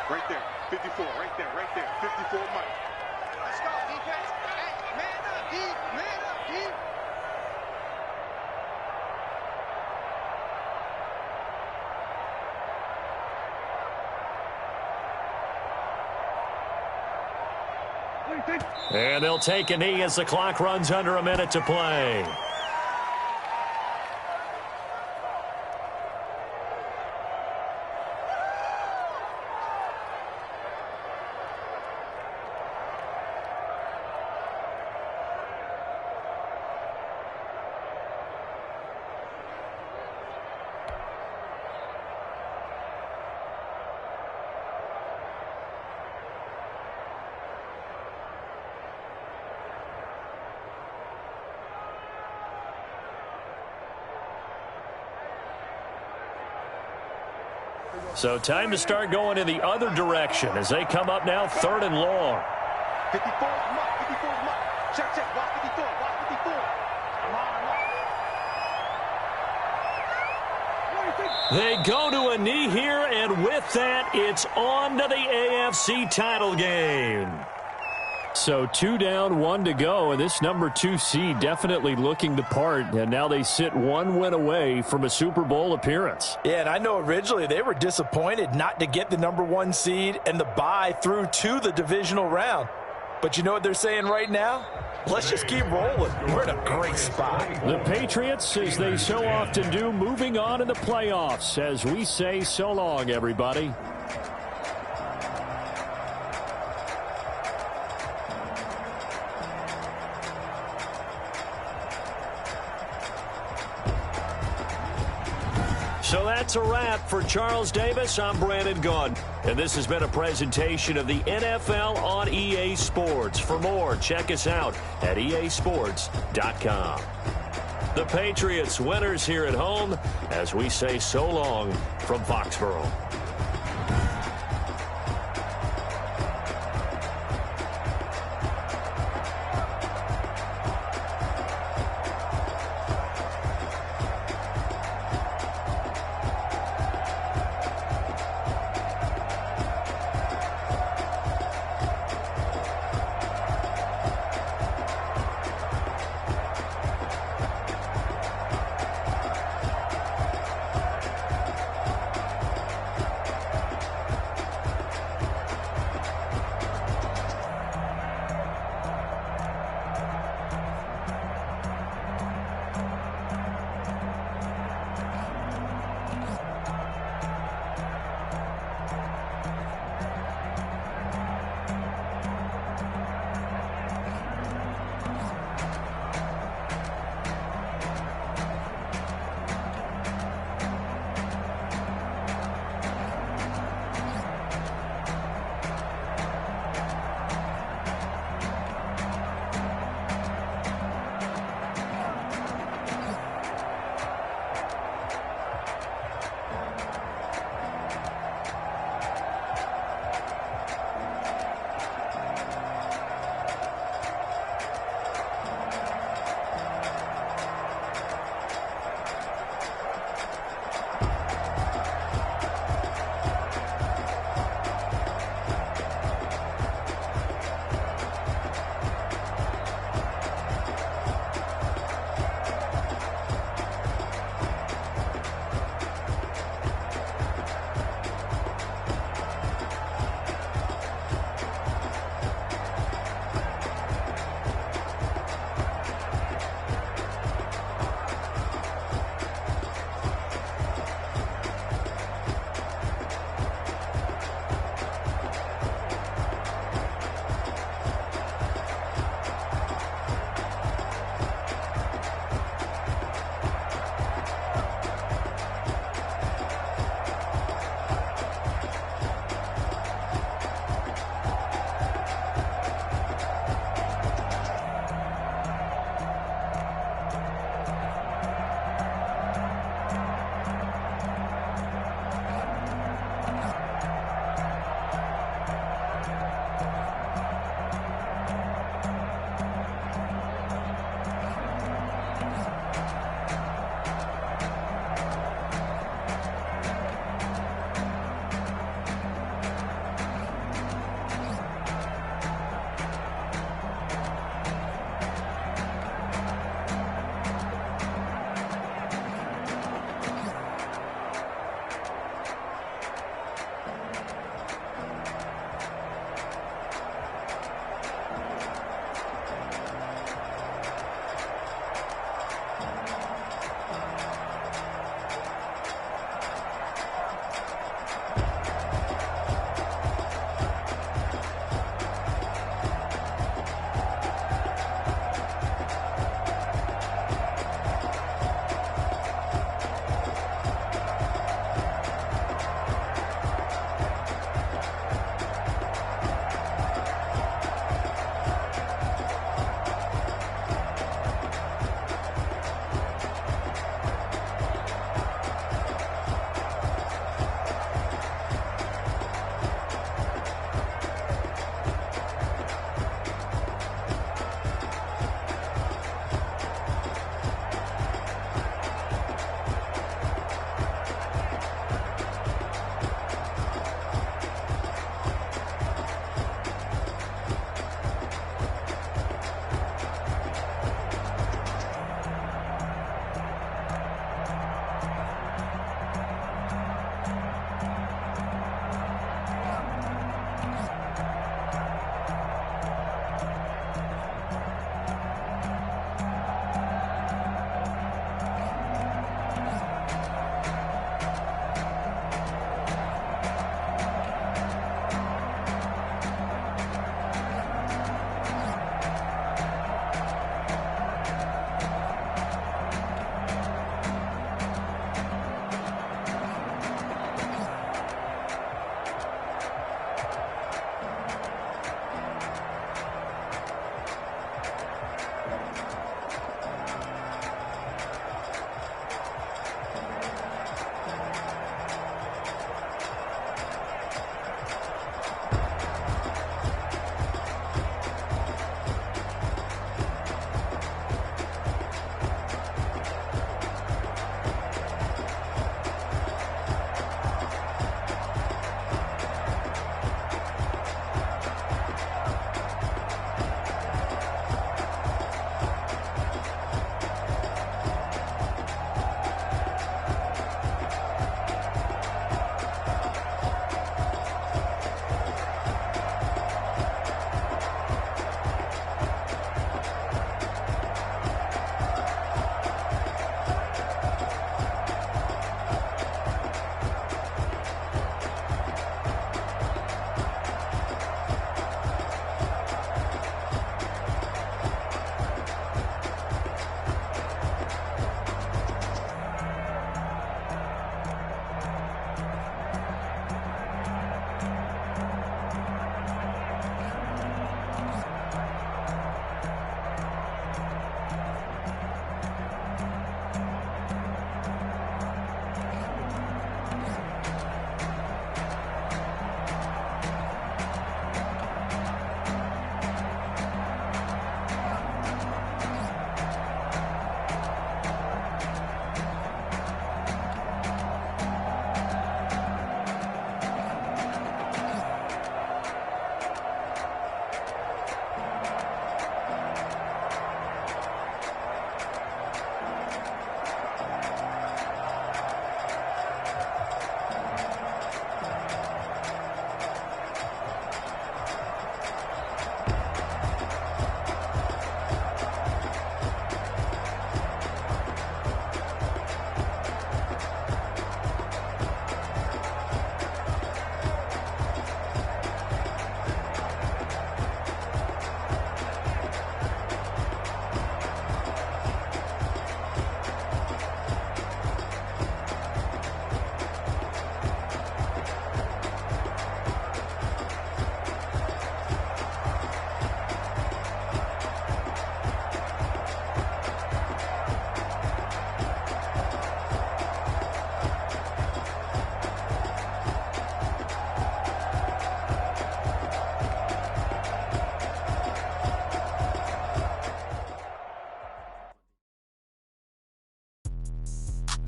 Right there, 54, right there, 54, Mike. Let's go, defense. Hey, man up, deep, man up, deep. And they'll take a knee as the clock runs under a minute to play. So time to start going in the other direction as they come up now 3rd and long. 54 mark, 54 mark. Check, check, watch 54, watch 54. Come on. They go to a knee here, and with that, it's on to the AFC title game. So 2 down, 1 to go, and this number 2 seed definitely looking the part, and now they sit 1 win away from a Super Bowl appearance. Yeah, and I know originally they were disappointed not to get the number 1 seed and the bye through to the divisional round. But you know what they're saying right now? Let's just keep rolling. We're in a great spot. The Patriots, as they so often do, moving on in the playoffs as we say so long, everybody. So that's a wrap for Charles Davis. I'm Brandon Gunn. And this has been a presentation of the NFL on EA Sports. For more, check us out at easports.com. The Patriots winners here at home as we say so long from Foxborough.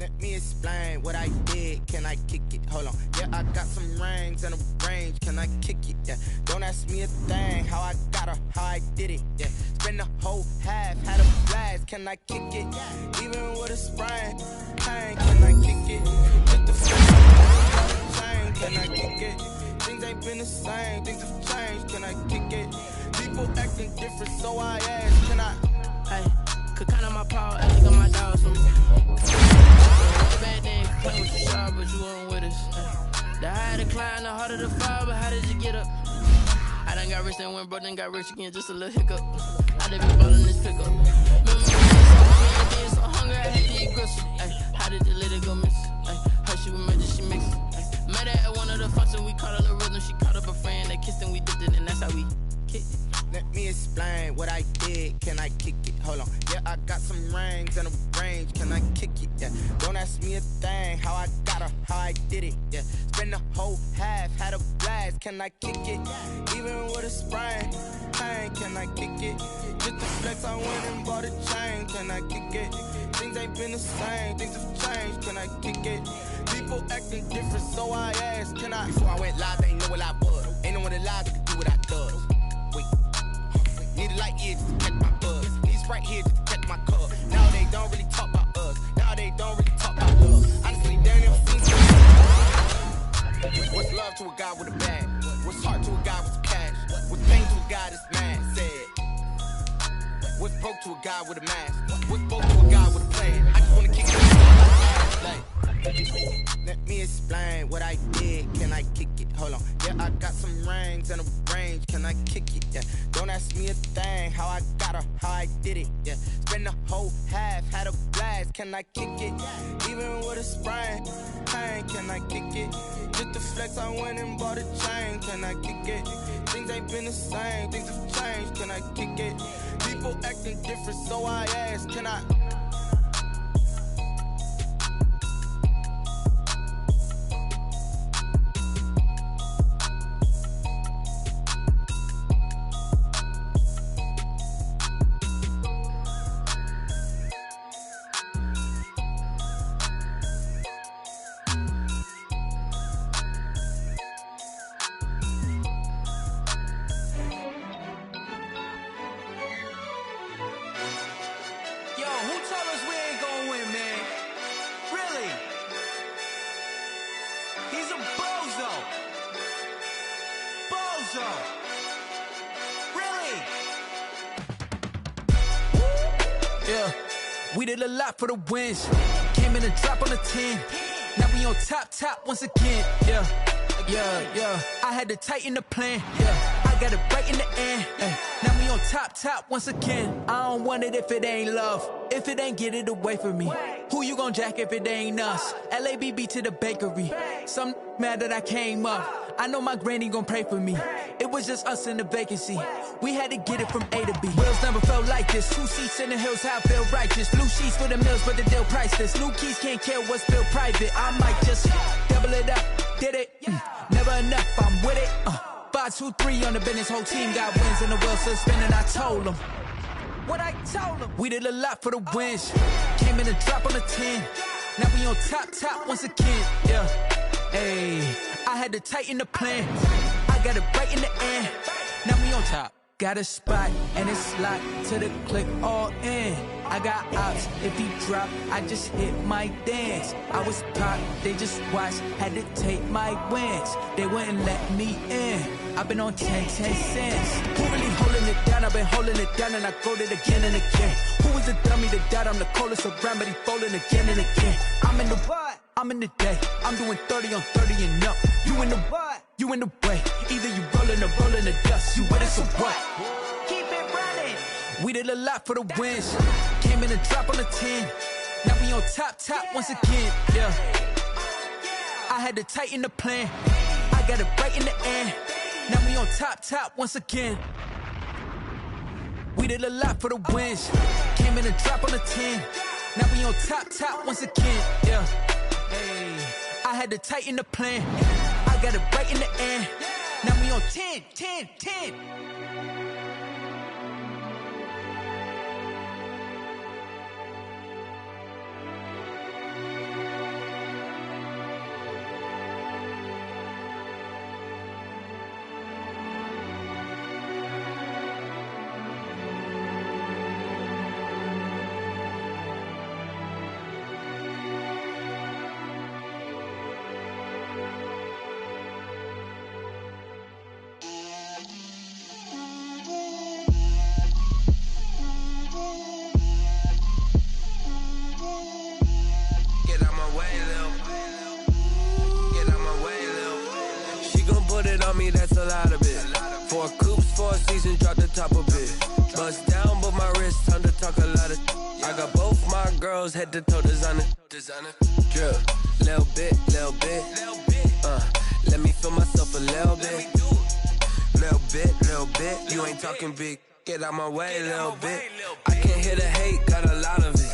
Let me explain what I did. Can I kick it? Hold on. Yeah, I got some rings and a range. Can I kick it? Yeah. Don't ask me a thing. How I got her, how I did it. Yeah. Spend the whole half, had a blast. Can I kick it? Even with a sprain. Pain. Can I kick it? Just the chain. Can I kick it? Things ain't been the same. Things have changed. Can I kick it? People acting different, so I ask. Can I? Hey, could count on my power, I think on my dogs. Bad thing, playing with you, sharp, but you weren't with us. The higher the climb, the harder the fall, but how did you get up? I done got rich and went broke, then got rich again, just a little hiccup. I done been ballin' this pickup. Remember me being so hungry, I had to eat gristle. How did the lady go miss? How she was made, she mixed. Met her at one of the functions, we caught her the rhythm. She caught up a friend, they kissed and we dipped it, and that's how we kicked it. Let me explain what I did. Can I kick it? Hold on. Yeah, I got some rings and a range. Can I kick it? Yeah. Don't ask me a thing. How I got her, how I did it. Yeah. Spend the whole half, had a blast. Can I kick it? Even with a sprain. Pain. Can I kick it? Just the flex, I went and bought a chain. Can I kick it? Things ain't been the same. Things have changed. Can I kick it? People acting different, so I asked. Can I? Before I went live, they ain't know what I was. Ain't no one alive that could do what I does. Wait. Need a light here just to catch my buzz. Need Sprite here just to catch my cup. Now they don't really talk about us. Now they don't really talk about love. Honestly, they ain't never seen what's love to a guy with a bag? What's heart to a guy with some cash? What's pain to a guy that's mad? Said. What's broke to a guy with a mask? What's broke to a guy with a plan? I just wanna kick it like. Let me explain what I did. Can I kick it? Hold on. Yeah, I got some rings and a range. Can I kick it? Yeah. Don't ask me a thing. How I got her, how I did it. Yeah. Spend the whole half, had a blast. Can I kick it? Even with a sprain. Pain. Can I kick it? Just the flex, I went and bought a chain. Can I kick it? Things ain't been the same. Things have changed. Can I kick it? People acting different, so I ask. Can I? We did a lot for the wins. Came in and drop on the 10. Now we on top once again. Yeah. I had to tighten the plan. Yeah. I got it right in the end. Now we on top once again. I don't want it if it ain't love. If it ain't, get it away from me. Who you gon' jack if it ain't us? LABB to the bakery. Some mad that I came up. I know my granny gon' pray for me. It was just us in the vacancy. We had to get it from A to B. Wheels never felt like this. 2 seats in the hills, how I feel righteous. Blue sheets for the mills, but the deal priceless. New keys can't care what's built private. I might just double it up. Did it? Never enough, I'm with it. 5, 2, 3 on the business. Whole team got wins and the wheels still spinning. I told them. What I told them. We did a lot for the wins. Came in and drop on the 10. Now we on top once again. Yeah. Hey, I had to tighten the plan. I got it right in the end. Now we on top. Got a spot and it's locked to the click all in. I got ops, if he drop, I just hit my dance. I was pop, they just watched, had to take my wins. They wouldn't let me in. I've been on 10 cents. Who really holding it down? I've been holding it down and I go it again and again. Who was the dummy that died? I'm the coldest around, but he folding again and again. I'm in the what? I'm in the day. I'm doing 30 on 30 and up. You in the what? You in the way. Either you rolling or rolling the dust. You with it, so what? Keep it running. We did a lot for the wins. Came in and drop on the 10. Now we on top once again. Yeah. I had to tighten the plan. I got it right in the end. Now we on top once again. We did a lot for the wins. Came in and drop on the 10. Now we on top once again. Yeah. Hey, I had to tighten the plan. I got it right in the end. Now we on 10. lot of it. 4 coops, 4 seasons, drop the top a bit. Bust down, but my wrist, time to talk a lot of. I got both my girls, head to toe designer. Drip, little bit. Let me feel myself a little bit. Little bit. You ain't talking big. Get out my way, little bit. I can't hear the hate, got a lot of it.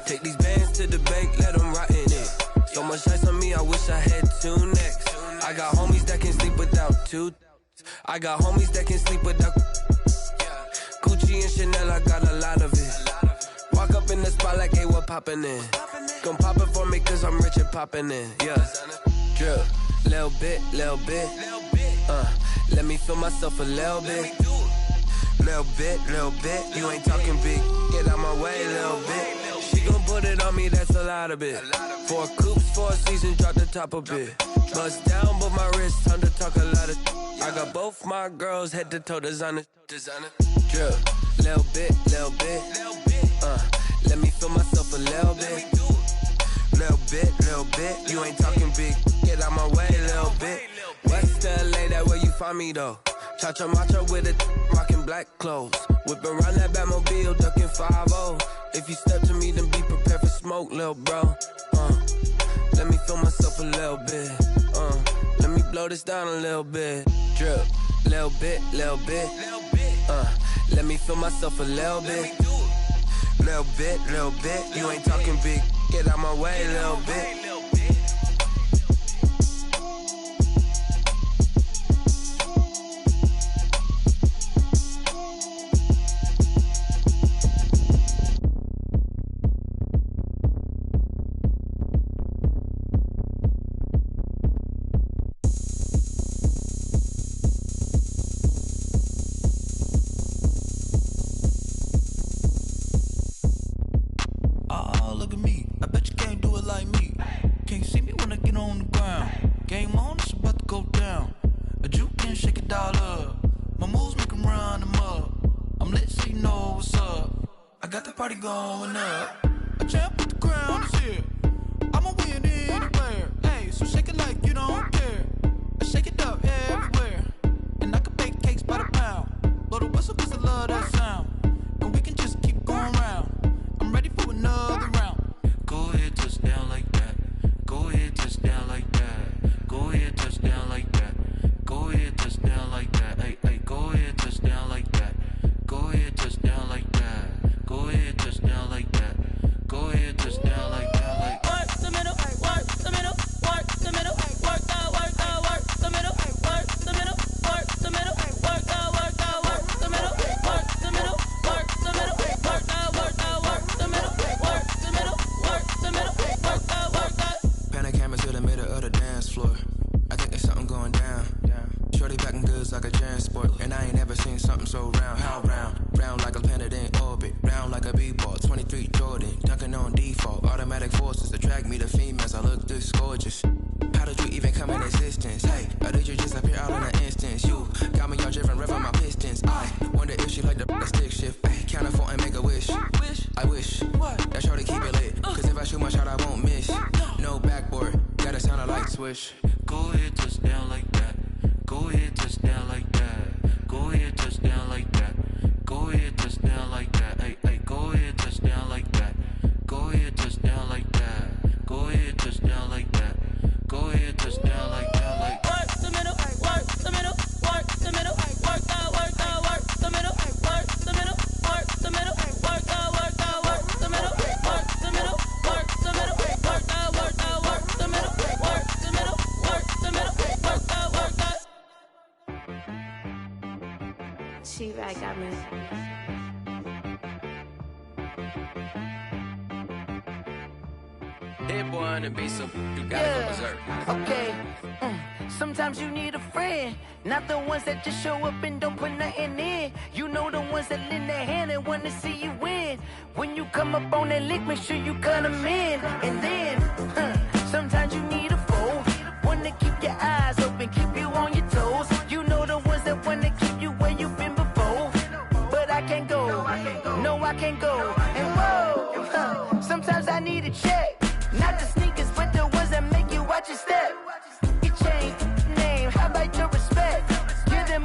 Take these bands to the bank, let them rot in it. So much ice on me, I wish I had 2 necks. I got homies that can sleep without 2. I got homies that can sleep without Gucci and Chanel, I got a lot of it. Walk up in the spot like, hey, what poppin' in? Gon' pop it for me cause I'm rich and poppin' in, yeah. Drip, little bit. Let me feel myself a little bit. Little bit. You ain't talking big, get out my way, little bit. She gon' put it on me, that's a lot of it. 4 coops, 4 seasons, drop the top a bit. Bust down, but my wrist, time to talk a lot of. I got both my girls, head to toe designer. Drip, little bit. Let me feel myself a little bit. Little bit. You ain't talking big, get out my way, little bit. West LA, that where you find me though. Cha-cha matcha with it, rockin' black clothes. Whippin' around that Batmobile, duckin' 5-0. If you step to me, then be prepared for smoke, lil' bro. Let me feel myself a little bit. Let me blow this down a little bit. Drip, little bit. Let me feel myself a little bit. Little bit. You ain't talking big, get out my way, little bit. Going up, a champ with the crown is here. I'ma win anywhere. Hey, so shake it like you don't care. I shake it up everywhere, and I can bake cakes by the pound. Blow the whistle 'cause I love that sound, and we can just keep going round. I'm ready for another round. Go ahead, touch down like that. Go ahead, touch down like that. Go ahead, touch down like that. Go ahead, touch down like that. Hey, go ahead, touch down like that. Go ahead, touch down like that. Go ahead, touch down like that. Go ahead, touch down like that. Like work the middle, work the middle, work the middle, work the middle, work the middle, work the middle, work the middle, work the middle, work the middle, work the middle, work the middle, work the middle, work the. Pan the camera to the middle of the dance floor. I think there's something going down. Shorty backing goods like a transport, and I ain't never seen something so round. How round? Round like a planet in orbit, round like a b-ball. 23 Jordan, dunking on default. Automatic forces attract me to females. I look this gorgeous. How did you even come in existence? Hey, or did you just appear out in an instance? You got me all driven, revving my pistons. I wonder if she like the stick shift. Hey, count a 4 and make a wish. I wish that shorty keep it lit. 'Cause if I shoot my shot, I won't miss. No backboard, gotta sound a light switch. Go ahead, touch down like that. Go ahead, touch down like that. Go ahead, touch down like that. Go ahead, touch down like that. Hey, go ahead, touch down like that. Go ahead, touch down like that. Go ahead, touch down like that. Go ahead, touch down like that. Like work the middle, work the middle, work the middle, work the middle, work the middle, work the middle, work the middle, work the middle, work the middle, work the middle, work the middle, work the middle, work the middle, work the. She right got me. Hit one and be some, you gotta go berserk. Okay. Sometimes you need a friend, not the ones that just show up and don't put nothing in. You know the ones that lend their hand and wanna see you win. When you come up on that lick, make sure you cut them in. And then, sometimes you need a foe, one to keep your eyes open, keep you on your toes. You know the ones that wanna keep you where you've been before. But I can't go, no I can't go. And whoa, sometimes I need a check. Not the sneakers, but the ones that make you watch your step. You change name, how about your respect? You're the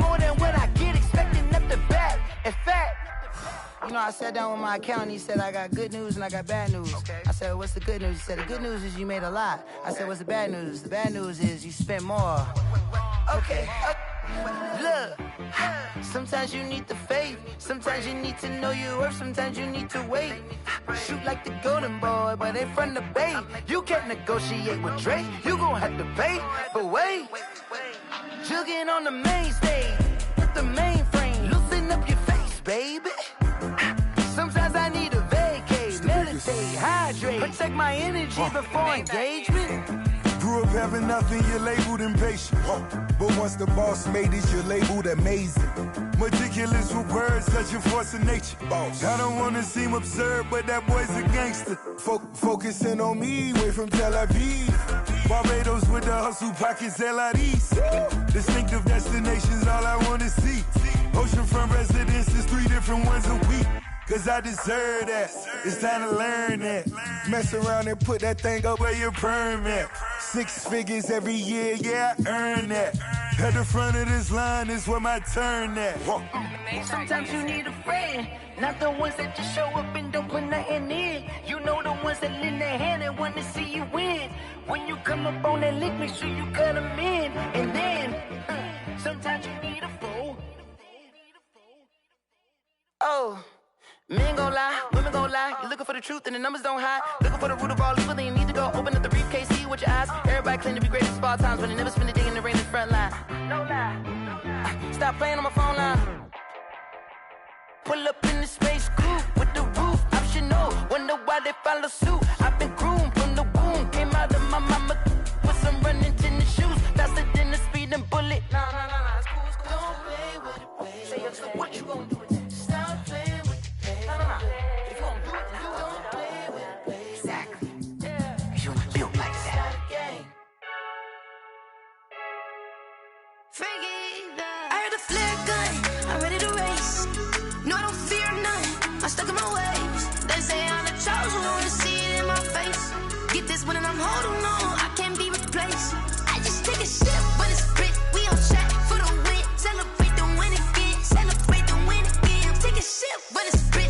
You know, I sat down with my accountant. He said, I got good news and I got bad news. Okay. I said, what's the good news? He said, the good news is you made a lot. I said, what's the bad news? The bad news is you spent more. Okay. Look, sometimes you need the faith. Sometimes you need to know your worth. Sometimes you need to wait. Shoot like the golden boy, but they from the bay. You can't negotiate with Drake. You gon' have to pay. But wait, jugging on the main stage with the mainframe. Loosen up your face, baby. Sometimes I need a vacate, meditate, hydrate, protect my energy before engagement. Grew up having nothing, you're labeled impatient. But once the boss made it, you're labeled amazing. Meticulous with words, such a force of nature. I don't wanna seem absurd, but that boy's a gangster. Focusing on me, way from Tel Aviv. Barbados with the hustle pockets, LIDs. Distinctive destinations, all I wanna see. Oceanfront residences, 3 different ones a week. Cause I deserve that, it's time to learn that. Mess around and put that thing up where your perm at. 6 figures every year, yeah, I earn that. At the front of this line is where my turn at. Sometimes you need a friend, not the ones that just show up and don't put nothing in. You know the ones that lend their hand and want to see you win. When you come up on that lick, make sure you cut them in. And then, sometimes you need a fool. Oh. Men gon' lie, women gon' lie. You're looking for the truth and the numbers don't hide. Looking for the root of all evil, then you need to go open up the briefcase, see with your eyes. Everybody claim to be great at all times, but they never spend a day in the rain in the front line. No lie. Stop playing on my phone line. Pull up in the space coupe with the roof optional. Wonder why they follow suit. I've been groomed from the womb. Came out of my mama with some running tennis shoes. Faster than the speeding bullet. Nah, it's cool, it's cool. Don't play with it, baby. Say up, so what you gon' do with it? Stop playing. If you gon' do it, then don't play with it, baby. Exactly. Cause you ain't built like that. I heard a flare gun, I'm ready to race. No, I don't fear none, I'm stuck in my ways. They say I'm the chosen one, see it in my face. Get this one and I'm holding on, I can't be replaced. I just take a sip, but it's grit. We on track for the win. Celebrate the win again, celebrate the win again. Take a sip, but it's grit.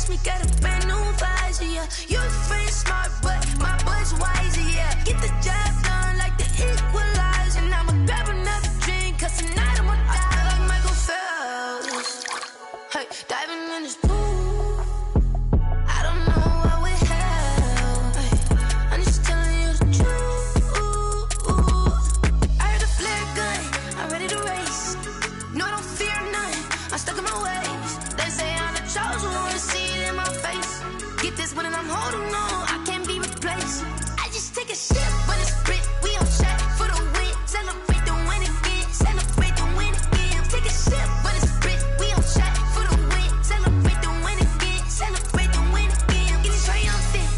Me got a brand new visor, yeah. Your friend smart, but my boy's wiser, yeah. Get the job done like the equalizer. And I'ma grab another drink, cause tonight I'ma die like Michael Phelps. Hey, diving in this pool, I don't know what we have. Hey, I'm just telling you the truth. I heard a flare gun, I'm ready to race. No, I don't fear none, I'm stuck in my ways. They say I'm the chosen one, see it in my face. Get this one and I'm holding on, I can't be replaced. I just take a sip, but it's grit. We on track for the win. Celebrate the win again, celebrate the win again. Take a sip, but it's grit. We on track for the win. Celebrate the win again, celebrate the win again. Get it triumphant,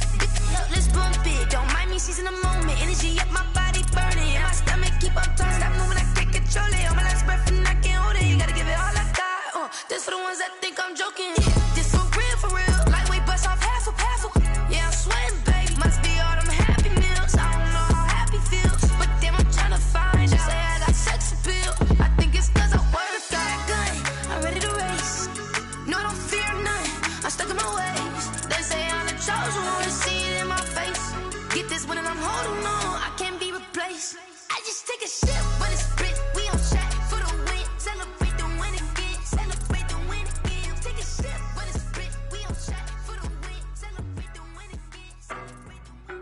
let's bump it. Don't mind me seizing the moment. Energy up my body burning, and my stomach keep on turning. Stop moving, I can't control it. On my last breath and I can't hold it. You gotta give it all I got. This for the ones that think I'm joking. This for real. Lightweight bust off half a. Yeah, I'm sweating, baby. Must be all them happy meals. I don't know how happy feels, but damn, I'm tryna find out. Say I got sex appeal. I think it's cause I wear a fire gun. I'm ready to race. No, I don't fear none. I'm stuck in my ways. They say I'm the chosen one, see it in my face. Get this one and I'm holding on, I can't be replaced. I just take a sip, but it's grit. We on track for the win. Celebrate the win again. Celebrate the win again. Take a sip, but it's grit. We on track for the win. Celebrate the win again. Celebrate the win.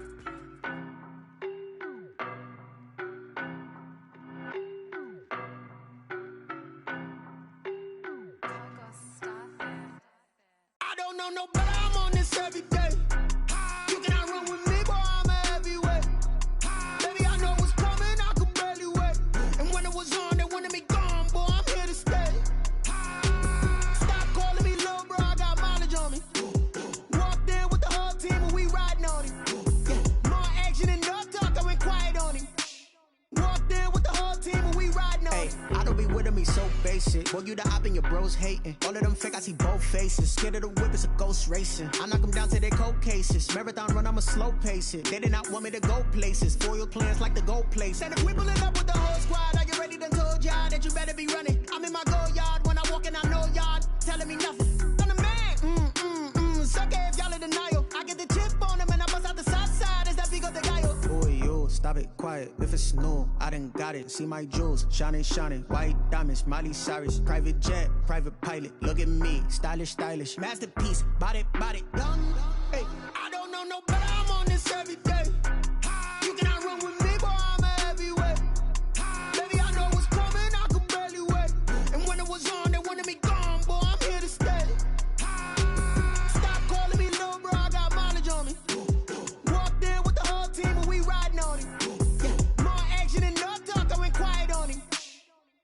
I don't know no better, I'm on this every day. You cannot run with me, boy, I'm a heavyweight. Baby, I know what's coming, I could barely wait. And when it was on, they wanted me gone, boy, I'm here to stay. Stop calling me little bro, I got mileage on me. Walked in with the whole team and we riding on him. Yeah. More action and no talk, I went quiet on him. Walked in with the whole team and we riding on him. I don't be with him, he's so basic. Boy, you the op and your bros hating. All of them fake, I see both faces. Scared of the whip, it's a ghost racing. I knock them down to their cold cases. Marathon run, I'ma slow pace it. They did not want me to go places. Foil plans like the gold place. And if we pulling up with the whole squad, are you ready to told stop it, quiet. If it's new, I done got it. See my jewels, shining, shining. White diamonds, Miley Cyrus. Private jet, private pilot. Look at me, stylish, stylish. Masterpiece, body, body. Young, hey, I don't know no better. I'm on this every day. You cannot run with me, boy, I'm a heavyweight. Baby, I know what's coming, I could barely wait. And when it was on, they wanted me gone, boy, I'm here to stay. Stop calling me little bro, I got mileage on me. Walked in with the whole team and we riding on him. Yeah, more action than no talk, I went quiet on him.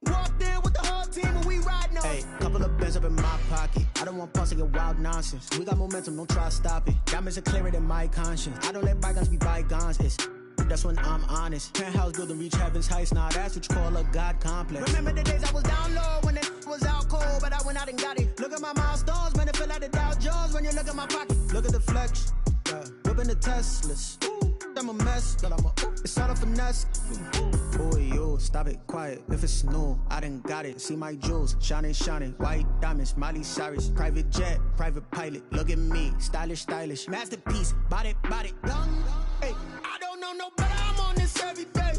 Walked in with the whole team and we riding on him. Hey, couple of bands up in my pocket. I don't want pulse to get wild nonsense. We got momentum, don't try to stop it. Diamonds are clearer than my conscience. I don't let bygones be bygones. That's when I'm honest. Penthouse building, reach heaven's heights. Nah, that's what you call a God complex. Remember the days I was down low when it was out cold, but I went out and got it. Look at my milestones, man, it feel like the Dow Jones when you look at my pocket. Look at the flex, yeah. Whipping the Teslas. Ooh, I'm a mess, but it's all a finesse. Boy, you, stop it, quiet. If it's new, I done got it. See my jewels, shining, shining. White diamonds, Miley Cyrus. Private jet, private pilot. Look at me, stylish, stylish. Masterpiece, body, body. Young, hey, I don't know no better. I'm on this every day.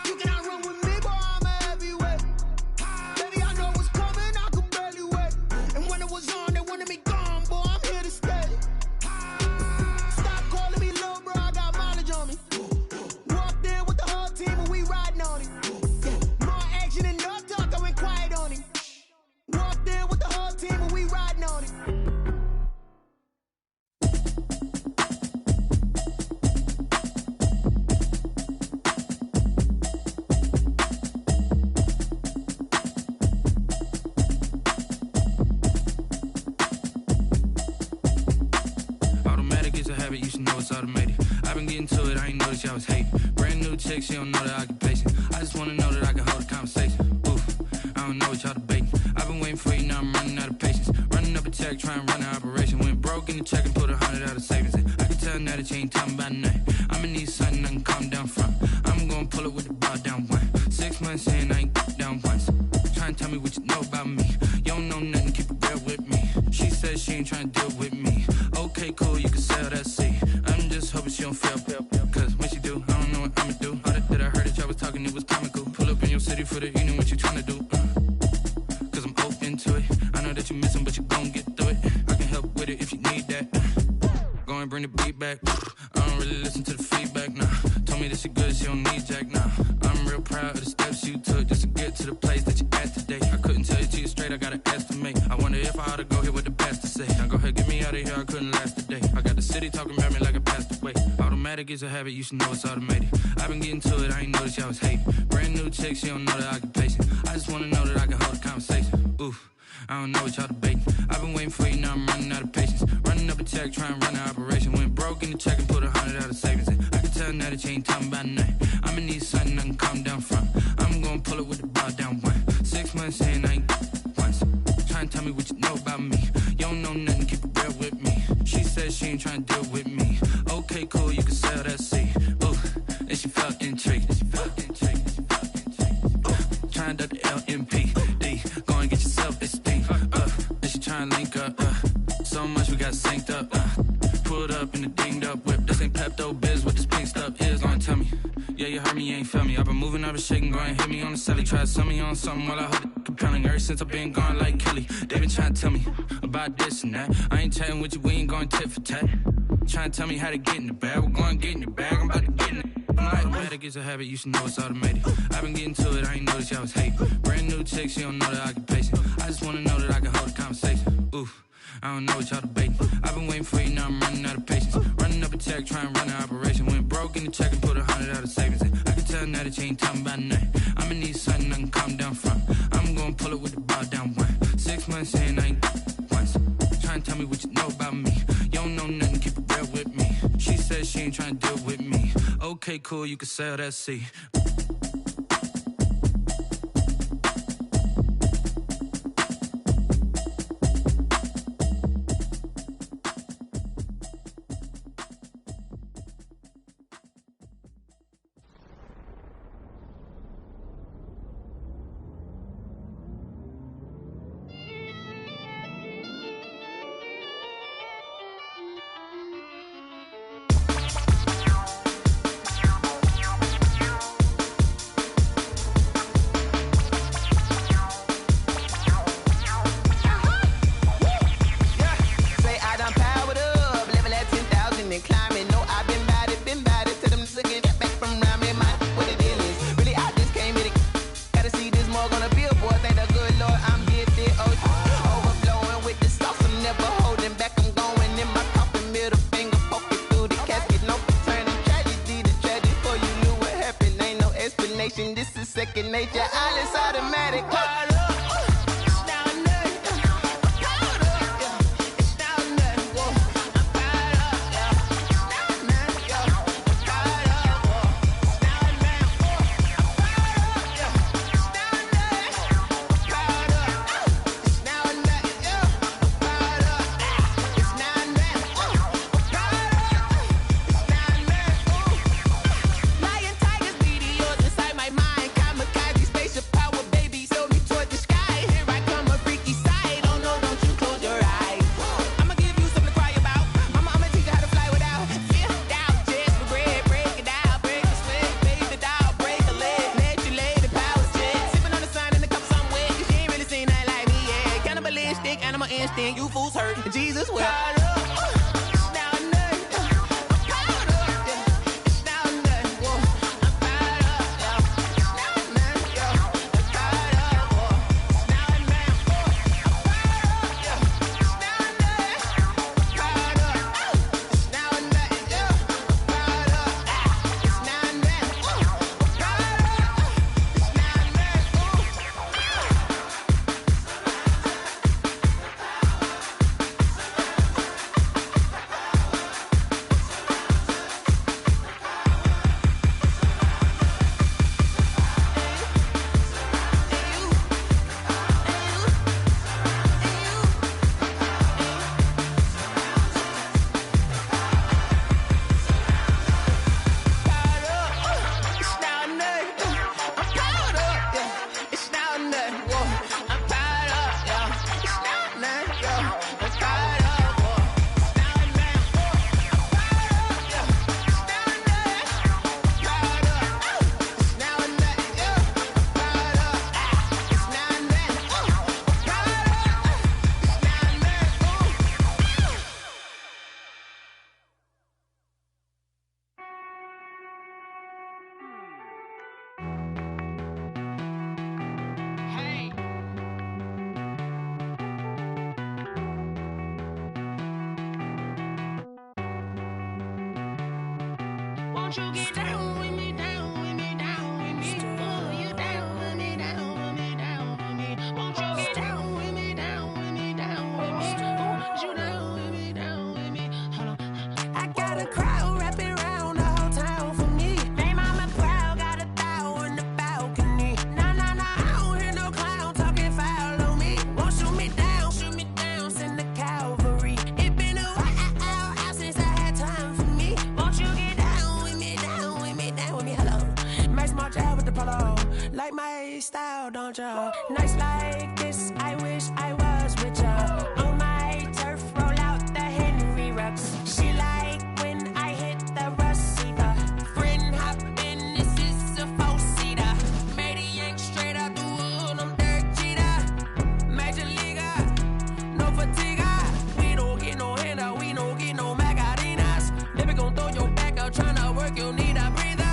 You cannot run with me, boy, I'm a heavyweight. Baby, I know what's coming, I could barely wait. And when it was on, they wanted me gone, boy, I'm here to stay. Stop calling me little bro, I got mileage on me. Walked in with the whole team and we riding on him. Yeah, more action than no talk, I went quiet on him. Walked in with the whole team and we riding on him. You should know it's automated. I've been getting to it, I ain't noticed y'all was hating. Brand new chick, she don't know the occupation. I just wanna know that I can hold a conversation. Oof, I don't know what y'all debating. I've been waiting for you, now I'm running out of patience. Running up a check, trying to run an operation. Went broke in the check and put 100 out of savings in. I can tell now that you ain't talking about nothing. I'ma need something I can calm down from. I'm gonna pull it with the bar down one. 6 months in, I ain't down once. Trying to tell me what you know about me. You don't know nothing, keep it real with me. She said she ain't trying to deal with me. Okay, cool, you can sell that seat. I'm just hoping she don't fail. Cause when she do, I don't know what I'ma do. All that I heard that y'all was talking, it was comical. Pull up in your city for the evening, what you tryna do? Cause I'm open to it. I know that you missing, but you gon' get through it. I can help with it if you need that. Go and bring the beat back. I don't really listen to the feedback, nah. Told me that she good, she don't need jack, nah. I'm real proud of the steps you took just to get to the place that you at today. I couldn't tell you to you straight, I gotta estimate. I wonder if I ought to go here with the best to say. Now go ahead, get me out of here, I couldn't last a day. I got the city talking about me like I passed away. Automatic is a habit, you should know it's automated. I've been getting to it, I ain't noticed y'all was hating. Brand new chick, she don't know the occupation. I just wanna know that I can hold a conversation. Oof, I don't know what y'all debating. I've been waiting for you, now I'm running out of patience. Running up a check, trying to run an operation. Went broke in the check and put 100 out of savings in. I can tell now that you ain't talking about nothing. I'ma need something I can calm down from. I'm gonna pull it with the bar down one. 6 months in, I ain't once. Trying to tell me what you know about me. You don't know nothing, keep it real with me. She said she ain't trying to deal with me. Okay, cool, you can sell that seat. Ooh, and she felt intrigued. Trying to the LMPD. Go and get your self-esteem. And she trying to link up. So much we got synced up. Pulled up in the dinged up whip. This ain't Pepto-Biz, what this pink stuff is. Gonna tell me. Yeah, you heard me, you ain't felt me. I've been moving, I've been shaking, go and hit me on the celly. Try to sell me on something while I hold it compelling. Ever since I've been gone like Kelly, they been trying to tell me about this and that. I ain't chatting with you, we ain't going tit for tat. Trying to tell me how to get in the bag, we're going to get in your bag, I'm about to get in it. I'm like, automatic is a habit, you should know it's automated. I've been getting to it, I ain't noticed y'all was hating. Brand new chick, she don't know the occupation. I just wanna know that I can hold a conversation. Oof, I don't know what y'all debating. I've been waiting for you, now I'm running out of patience. Running up a check, trying to run an operation. Went broke in the check and put 100 out of savings in. I can tell now that you ain't talking about nothing. I'ma need something I can calm down from. I'm gonna pull it with the bar down one. 6 months in, I ain't once. Trying to tell me what you know about me. You don't know nothing, keep it real with me. She said she ain't trying to deal with me. Okay, cool, you can sell that seat. second nature. All is automatic. Caught up. You fools hurt. Jesus will. Won't you get down with me, down with me, down with me? Oh, you down with me, down with me, down with me. Won't you get down with me, down with me, down with me? Oh, you down with me, down with me? Hold on. I got a crowd wrapping around the whole town for me. They mama proud, got a thou in the balcony. Nah, nah, nah, I don't hear no clown talking foul on me. Won't shoot me down, send the cavalry. It been a while since I had time for me. Won't you get down with me, down with me, down with me? Hello. Max March out with the polo. Like my style, don't ya? Nights like this, I wish I was with ya. On my turf, roll out the Henry Rux. She like when I hit the receiver. Friend hop in, this is a four-seater. Made a yank straight out the wood, I'm Derek Jeter. Major leaguer, no fatigue. We don't get no handout, we don't get no Macarinas. Never gon' throw your back out, tryna work, you need a breather.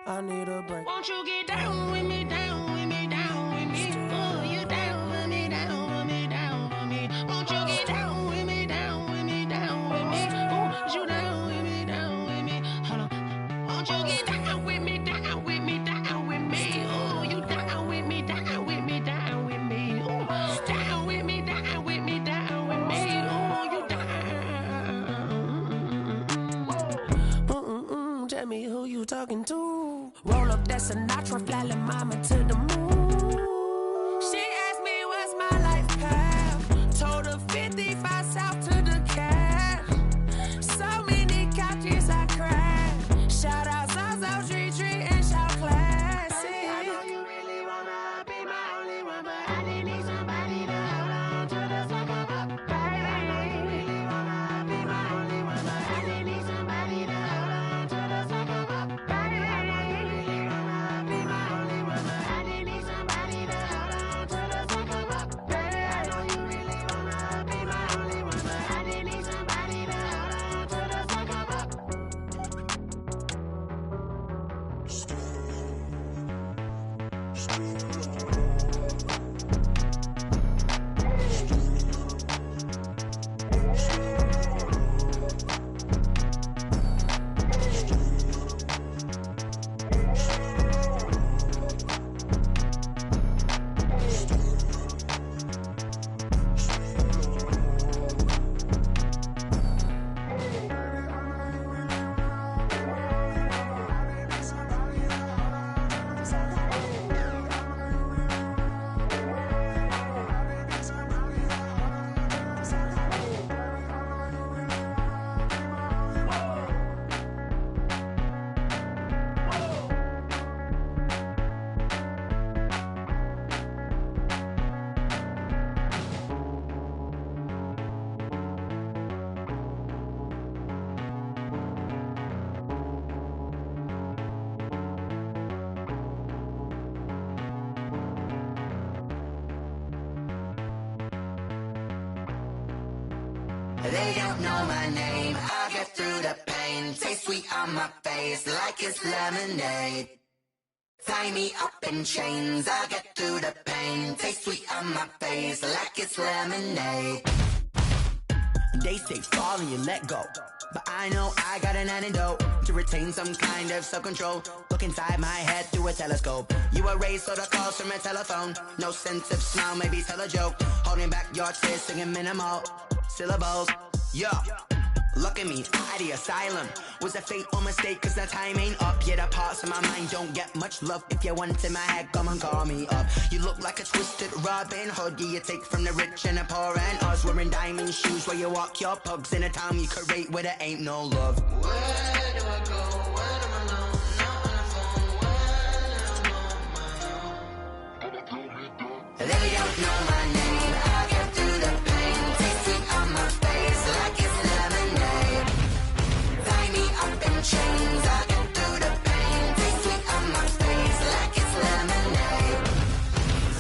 I need a break. Won't you get down with me, down with me, down with me? Oh, you down with me, down with me, down with me? Won't you get down with me, down with me, down with me? Oh, you down with me, down with me? Hold on. Won't you get down with me, down with me, down with me? Oh, you down with me, down with me, down with me? Oh, down with me, down with me, down with me? Oh, you down. Tell me who you talking to. Roll up that Sinatra, fly la mama to the moon. She asked me what's my life path. Told her 55 south to the cat. So many couches I cried. Shout out Slj, Tree, and shout classy. I know you really wanna be my only one, but I didn't need somebody to hold on to the second up. Baby, I know you really wanna be my only one, but I didn't need somebody to hold on to the second up. Baby, I know you really wanna be my only one, but I didn't need somebody to hold on to the second up. Baby, I know you really wanna be my only one, but I didn't need somebody to hold on to the second up. They don't know my name. I get through the pain. Taste sweet on my face like it's lemonade. Tie me up in chains. I get through the pain. Taste sweet on my face like it's lemonade. They say fall and you let go, but I know I got an antidote to retain some kind of self-control. Look inside my head through a telescope. You erase all the calls from a telephone. No sense of smile, maybe tell a joke. Holding back your tears, singing minimal syllables. Yeah, look at me, at the asylum. Was a fate or mistake, cause the time ain't up. Yet the parts of my mind don't get much love. If you want in my head, come and call me up. You look like a twisted Robin Hood. You take from the rich and the poor and us. Wearing diamond shoes where you walk your pugs in a town you create where there ain't no love. Where do I go? Where am I alone? Not on the phone. Where am I on my own? They don't know my name. I get through the pain. Taste it on my face like it's lemonade. Tie me up in chains. I get through the pain. Taste it on my face like it's lemonade.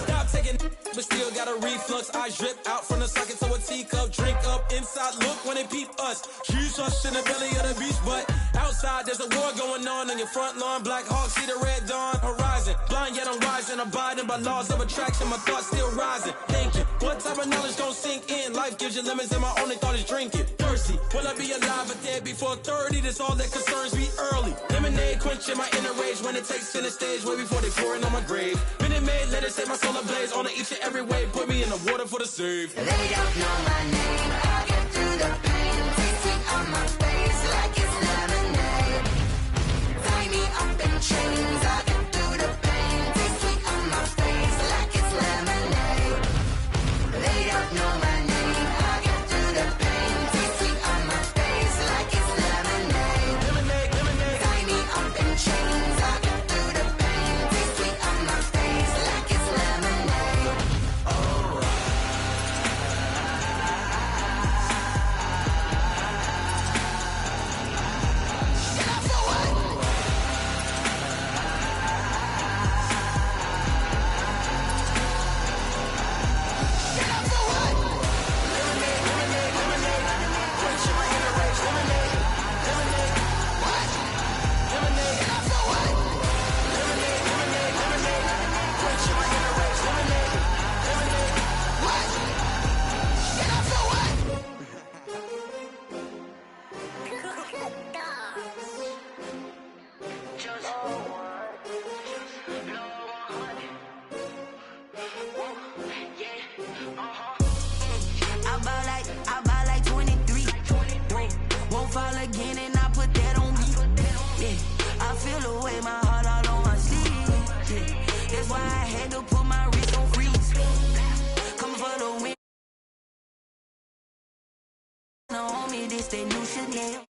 Stop taking, but still got a reflux. I drip out from the socket to a teacup. Drink up inside, look when they peep us. Huge us in the belly of the beach, but outside there's a war going on your front lawn. Black Hawk, see the red dawn horizon. Blind yet I'm rising, abiding by laws of attraction. My thoughts still rising. Thinking, what type of knowledge gon' sink in? Life gives you lemons and my only thought is drinking. Thirsty, will I be alive or dead before 30? That's all that concerns me early. Lemonade quenching my inner rage when it takes center stage way before they pour it on my grave. Minute Maid, let it set my soul ablaze on each and every way. Put me in the water for the save. They don't know my name. I get through the pain. Taste it on my face like it's lemonade. Tie me up in chains. I get through the pain. Taste it on my face like it's lemonade. They don't know my name. I get through the pain. Taste it on my face like it's lemonade. Tie me up in chains. I get through the pain. Taste it on my face like it's lemonade. Oh. I buy like 23. Won't fall again and I put that on me. Yeah, I feel the way, my heart all on my sleeve. Yeah, that's why I had to put my wrist on freeze. Come for the win. Now on me, this that new Chanel.